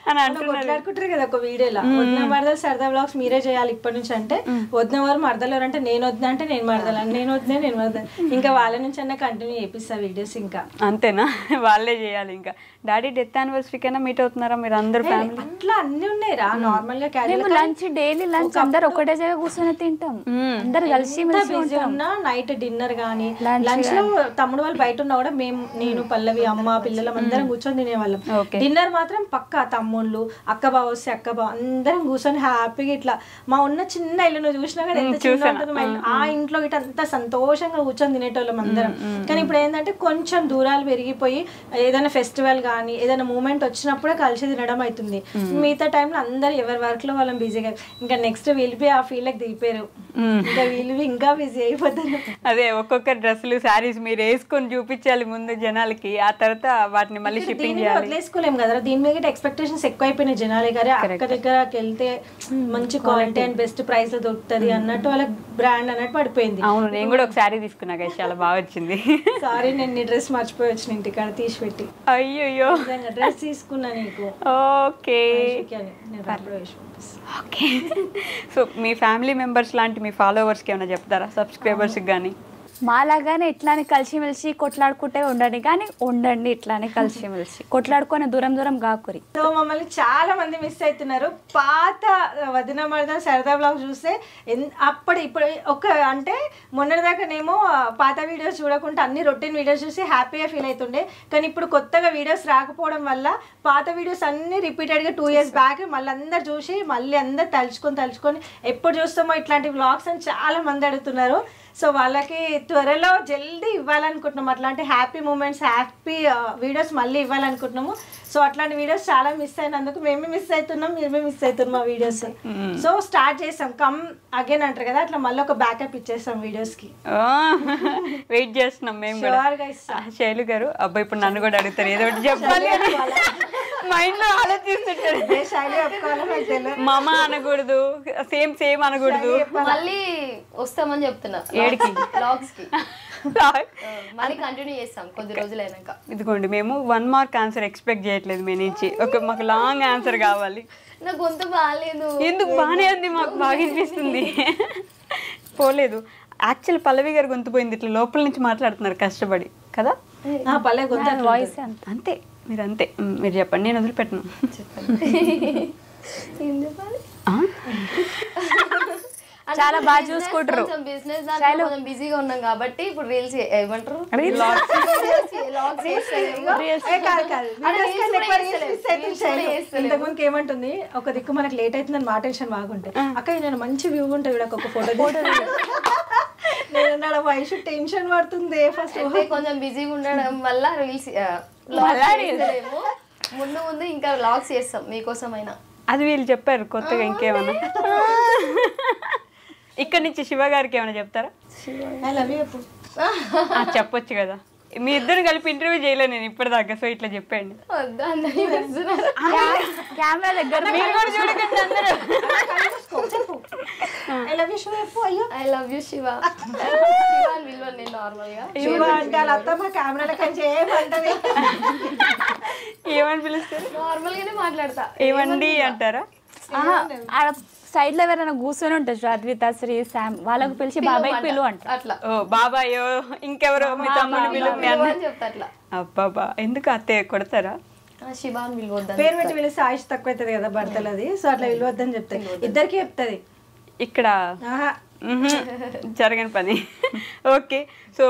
అని కొట్లాడుకుంటారు కదా ఒక వీడియోలో. వదిన మరదలు సరదా బ్లాగ్స్ మీరే చేయాలి ఇప్పటి నుంచి అంటే, వదిన వారు మరదలు అంటే నేను వద్దా అంటే నేను మరదలు అంటే నేను వద్దా నేను మరదలు. ఇంకా వాళ్ళ నుంచి అన్న కంటిన్యూ చేపిస్తా వీడియోస్. ఇంకా అంతేనా? వాళ్ళే చేయాలి. ఇంకా డాడీ డెత్ యానివర్సరీ కైనా మీట్ అవుతున్నారా మీరు అందరు ఫ్యామిలీ? అట్లా అన్ని ఉన్నాయి రా. నార్మల్ గా లంచ్ డైలీ లంచ్ అందరు ఒకటే జగ కూర్చొని తింటాం, అందరు కలిసి బిజీ ఉన్నా నైట్ డిన్నర్ గానీ లంచ్ లో తమ్ముడు వాళ్ళు బయట ఉన్నా కూడా మేము నేను పల్లవి అమ్మ పిల్లలం అందరం కూర్చొని తినేవాళ్ళం. డిన్నర్ మాత్రం పక్క తమ్ముళ్ళు అక్క బావ వస్తే అక్క బావ అందరం కూర్చొని హ్యాపీగా ఇట్లా మా ఉన్న చిన్న ఇల్లు నువ్వు చూసినా కదా ఎంత చిన్న ఉంటుంది మా ఇల్లు, ఆ ఇంట్లో ఇట్లా అంత సంతోషంగా కూర్చొని తినేటోళ్ళం అందరం. కానీ ఇప్పుడు ఏంటంటే కొంచెం దూరాలు పెరిగిపోయి ఏదైనా ఫెస్టివల్ కానీ ఏదైనా మూమెంట్ వచ్చినప్పుడే కలిసి తినడం అవుతుంది. మిగతా టైంలో అందరు ఎవరి వర్క్ లో వాళ్ళని బిజీగా. ఇంకా నెక్స్ట్ వీళ్ళి ఆ ఫీల్డ్కి దిగిపోయారు, ఇంకా వీళ్ళు ఇంకా బిజీ అయిపోతారు. అదే ఒక్కొక్క డ్రెస్సులు శారీస్ మీరు వేసుకొని చూపించాలి ముందు జనాలకి, ఆ తర్వాత వాటిని మళ్ళీ షిప్పింగ్ చేయాలి. వదిలేసుకోలేము కదా, దీని మీద ఎక్స్పెక్టేషన్స్ ఎక్కువ అయిపోయినాయి జనాలే. గారే అక్క దగ్గరకి వెళ్తే మంచి క్వాలిటీ అండ్ బెస్ట్ ప్రైస్ లో దొరుకుతుంది అన్నట్టు వాళ్ళకి బ్రాండ్ అన్నట్టు పడిపోయింది. అవును, నేను కూడా ఒక శారీ తీసుకున్నా కదా, చాలా బాగా వచ్చింది. సారీ నేను నీ డ్రెస్ మర్చిపోయి వచ్చిన ఇంటికాడ తీసి పెట్టి. అయ్యో డ్రెస్ తీసుకున్నా నీకు. Okay okay. సో మీ ఫ్యామిలీ మెంబర్స్ లాంటి మీ ఫాలోవర్స్కి ఏమైనా చెప్తారా, సబ్స్క్రైబర్స్కి కానీ? మాలాగానే ఇట్లానే కలిసిమెలిసి కొట్లాడుకుంటే ఉండండి, కానీ ఉండండి ఇట్లానే కలిసిమెలిసి కొట్లాడుకొని దూరం దూరం కాకురి. సో మమ్మల్ని చాలా మంది మిస్ అవుతున్నారు. పాత వదిన మరదలు సరదా బ్లాగ్ చూస్తే అప్పుడు ఇప్పుడు అంటే మొన్నటిదాకానేమో పాత వీడియోస్ చూడకుండా అన్ని రొటీన్ వీడియోస్ చూసి హ్యాపీగా ఫీల్ అవుతుండే. కానీ ఇప్పుడు కొత్తగా వీడియోస్ రాకపోవడం వల్ల పాత వీడియోస్ అన్ని రిపీటెడ్గా 2 years బ్యాక్ మళ్ళీ అందరు చూసి మళ్ళీ అందరు తలుచుకొని ఎప్పుడు చూస్తామో ఇట్లాంటి వ్లాగ్స్ అని చాలా మంది అడుగుతున్నారు. సో వాళ్ళకి త్వరలో జల్దీ ఇవ్వాలనుకుంటున్నాము, అట్లాంటి హ్యాపీ మూమెంట్స్, హ్యాపీ వీడియోస్ మళ్ళీ ఇవ్వాలనుకుంటున్నాము. సో అట్లాంటి వీడియోస్ చాలా మిస్ అయినందుకు మేమే మిస్ అవుతున్నాం, మేమే మిస్ అవుతున్నాం ఆ వీడియోస్. సో స్టార్ట్ చేసాం, కమ్ అగైన్ అంటారు కదా, అట్లా మళ్ళీ ఒక బ్యాకప్ ఇచ్చేస్తాం వీడియోస్కి. వెయిట్ చేస్తున్నాం మేము కూడా. శైలు గారు అబ్బాయి ఇప్పుడు నన్ను కూడా అడుగుతారు ఏదో ఒకటి చెప్పాలి అని మైండ్ లో ఆలోచిస్తుంటారు. మామ అనకూడదు, సేమ్ అనకూడదు, మళ్ళీ వస్తామని చెప్తున్నా ఏడికి బ్లాగ్స్ కి మళ్ళీ కంటిన్యూ చేస్తాం కొద్ది రోజులైనాక. ఇదిగోండి మేము 1 mark ఆన్సర్ ఎక్స్పెక్ట్ చేయట్లేదు మీ నుంచి, మాకు లాంగ్ ఆన్సర్ కావాలి. నా గొంతు బాగాలేదు. ఎందుకు బాగానే ఉంది, మాకు బాగా అనిపిస్తుంది. పోలేదు యాక్చువల్ పల్లవి గారు గొంతు పోయింది, ఇట్లా లోపల నుంచి మాట్లాడుతున్నారు కష్టపడి కదా. వాయిస్ అంతే మీరు అంతే, మీరు చెప్పండి, నేను వదిలిపెట్టను. చాలా బాగా చూసుకుంటారు. బిజినెస్ దాంట్లో కొంచెం బిజీగా ఉన్నాం కాబట్టి ఇప్పుడు రీల్స్ ఏమంటారు ఇంతకుముందుకు ఏమంటుంది, ఒక దిక్కు మనకు లేట్ అవుతుందని మా టెన్షన్ బాగుంటాయి. అక్క నేను మంచి వ్యూ ఉంటుంది ఇక్కడ ఒక ఫోటో నేను వయసు టెన్షన్ పడుతుంది. ఫస్ట్ కొంచెం బిజీగా ఉండడం వల్ల రీల్స్ ముందు ఇంకా వ్లాగ్స్ చేస్తాం మీకోసమైనా. అది వీళ్ళు చెప్పారు కొత్తగా. ఇంకేమన్నా ఇక్కడ నుంచి శివ గారికి ఏమైనా చెప్తారా? చెప్పొచ్చు కదా, మీ ఇద్దరు కలిపి ఇంటర్వ్యూ చేయలేదు నేను ఇప్పటిదాకా. సో ఇట్లా చెప్పండి. కెమెరా దగ్గర ఐ లవ్ యూ శివ. ఏమని పిలుస్తారు? నార్మల్ గానే మాట్లాడతా. ఏమండి అంటారా? సైడ్ లో ఎవరైనా కూర్చొని ఉంటారు, అద్విత, శ్రీ, శామ్, వాళ్ళకు పిలిచి బాబాయ్ పిలు అంటారు. అట్లా ఓ బాబాయో ఇంకెవరో మీ తమ్ముడు పిలు చెప్తా అట్లా. అబ్బాబా ఎందుకు అత్తయ్య కొడతారా? శివ అని పిలవద్దు, పేరు పెట్టి పిలిస్తే ఆయుష్ తక్కువ అవుతుంది కదా భర్తలది. సో అట్లా పిలవద్దని చెప్తాయి, ఇద్దరికి చెప్తుంది ఇక్కడ జరగని పని. ఓకే, సో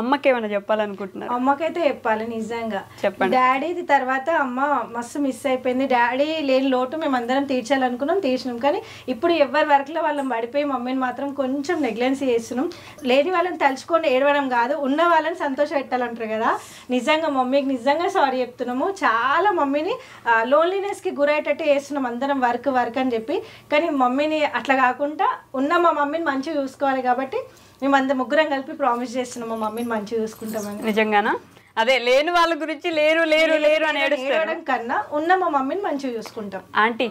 అమ్మకి ఏమైనా చెప్పాలనుకుంటున్నారు? అమ్మకైతే చెప్పాలి నిజంగా. చెప్పండి. డాడీది తర్వాత అమ్మ మస్తు మిస్ అయిపోయింది. డాడీ లేని లోటు మేము అందరం తీర్చాలనుకున్నాం, తీర్చినాం. కానీ ఇప్పుడు ఎవరి వర్క్లో వాళ్ళని పడిపోయి మమ్మీని మాత్రం కొంచెం నెగ్లెన్సీ చేస్తున్నాం. లేని వాళ్ళని తలుచుకొని ఏడవడం కాదు, ఉన్న వాళ్ళని సంతోష పెట్టాలంటారు కదా. నిజంగా మమ్మీకి నిజంగా సారీ చెప్తున్నాము. చాలా మమ్మీని లోన్లీనెస్కి గురయ్యేటట్టు చేస్తున్నాం అందరం, వర్క్ అని చెప్పి. కానీ మమ్మీని అట్లా కాకుండా ఉన్న మా మమ్మీని మంచిగా చూసుకోవాలి కాబట్టి మేము అందరం ముగ్గురం కలిపి ప్రామిస్ చేస్తున్నాం మా మమ్మీని మంచిగా చూసుకుంటామని. నిజంగానా? అదే లేని వాళ్ళ గురించి లేరు అని ఏడుస్తాడు కన్నా ఉన్న మా మమ్మీని మంచిగా చూసుకుంటాం. Aunty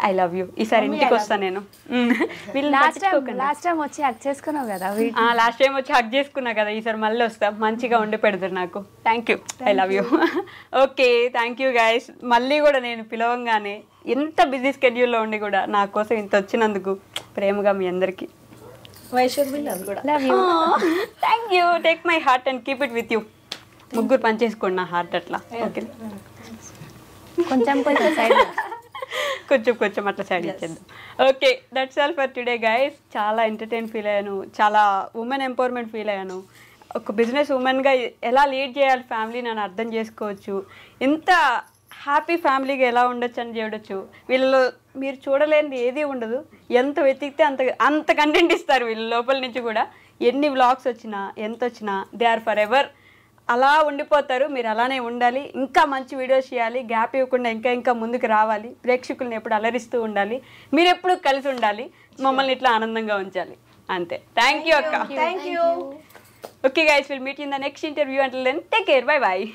I love you. ఈసారి ఇంటికి వస్తాను నేను. లాస్ట్ టైం వచ్చి హక్ చేసుకున్నావు కదా, లాస్ట్ టైం వచ్చి హక్ చేసుకున్నా కదా, ఈసారి మళ్ళీ వస్తా, మంచిగా వండి పెడతారు నాకు. Thank you, I love you. Okay, thank you guys. మళ్ళీ కూడా నేను పిలవంగానే ఎంత బిజీ స్కెడ్యూల్లో ఉండి కూడా నా కోసం ఇంత వచ్చినందుకు ప్రేమగా మీ అందరికీ thank you. Take my heart and keep it with you. ముగ్గురు పనిచేసుకోండి నా హార్ట్ అట్లా. ఓకే, కొంచెం అట్లా సైడ్ ఇచ్చేద్దాం. Okay, that's all for today guys. చాలా ఎంటర్టైన్ ఫీల్ అయ్యాను, చాలా ఉమెన్ ఎంపవర్మెంట్ ఫీల్ అయ్యాను. ఒక బిజినెస్ ఉమెన్గా ఎలా లీడ్ చేయాలి ఫ్యామిలీ నన్ను అర్థం చేసుకోవచ్చు, ఎంత హ్యాపీ ఫ్యామిలీగా ఎలా ఉండొచ్చు అని చూడొచ్చు. వీళ్ళలో మీరు చూడలేనిది ఏది ఉండదు, ఎంత వెతికితే అంత కంటెంట్ ఇస్తారు వీళ్ళ లోపల నుంచి కూడా. ఎన్ని వ్లాగ్స్ వచ్చినా ఎంత వచ్చినా దే ఆర్ ఫర్ ఎవర్ అలా ఉండిపోతారు. మీరు అలానే ఉండాలి, ఇంకా మంచి వీడియోస్ చేయాలి, గ్యాప్ ఇవ్వకుండా ఇంకా ముందుకు రావాలి, ప్రేక్షకులను ఎప్పుడు అలరిస్తూ ఉండాలి, మీరు ఎప్పుడు కలిసి ఉండాలి, మమ్మల్ని ఇట్లా ఆనందంగా ఉంచాలి. అంతే. థ్యాంక్ యూ అక్క. Thank you. Okay guys, will meet in the next interview. Until then take care, bye bye.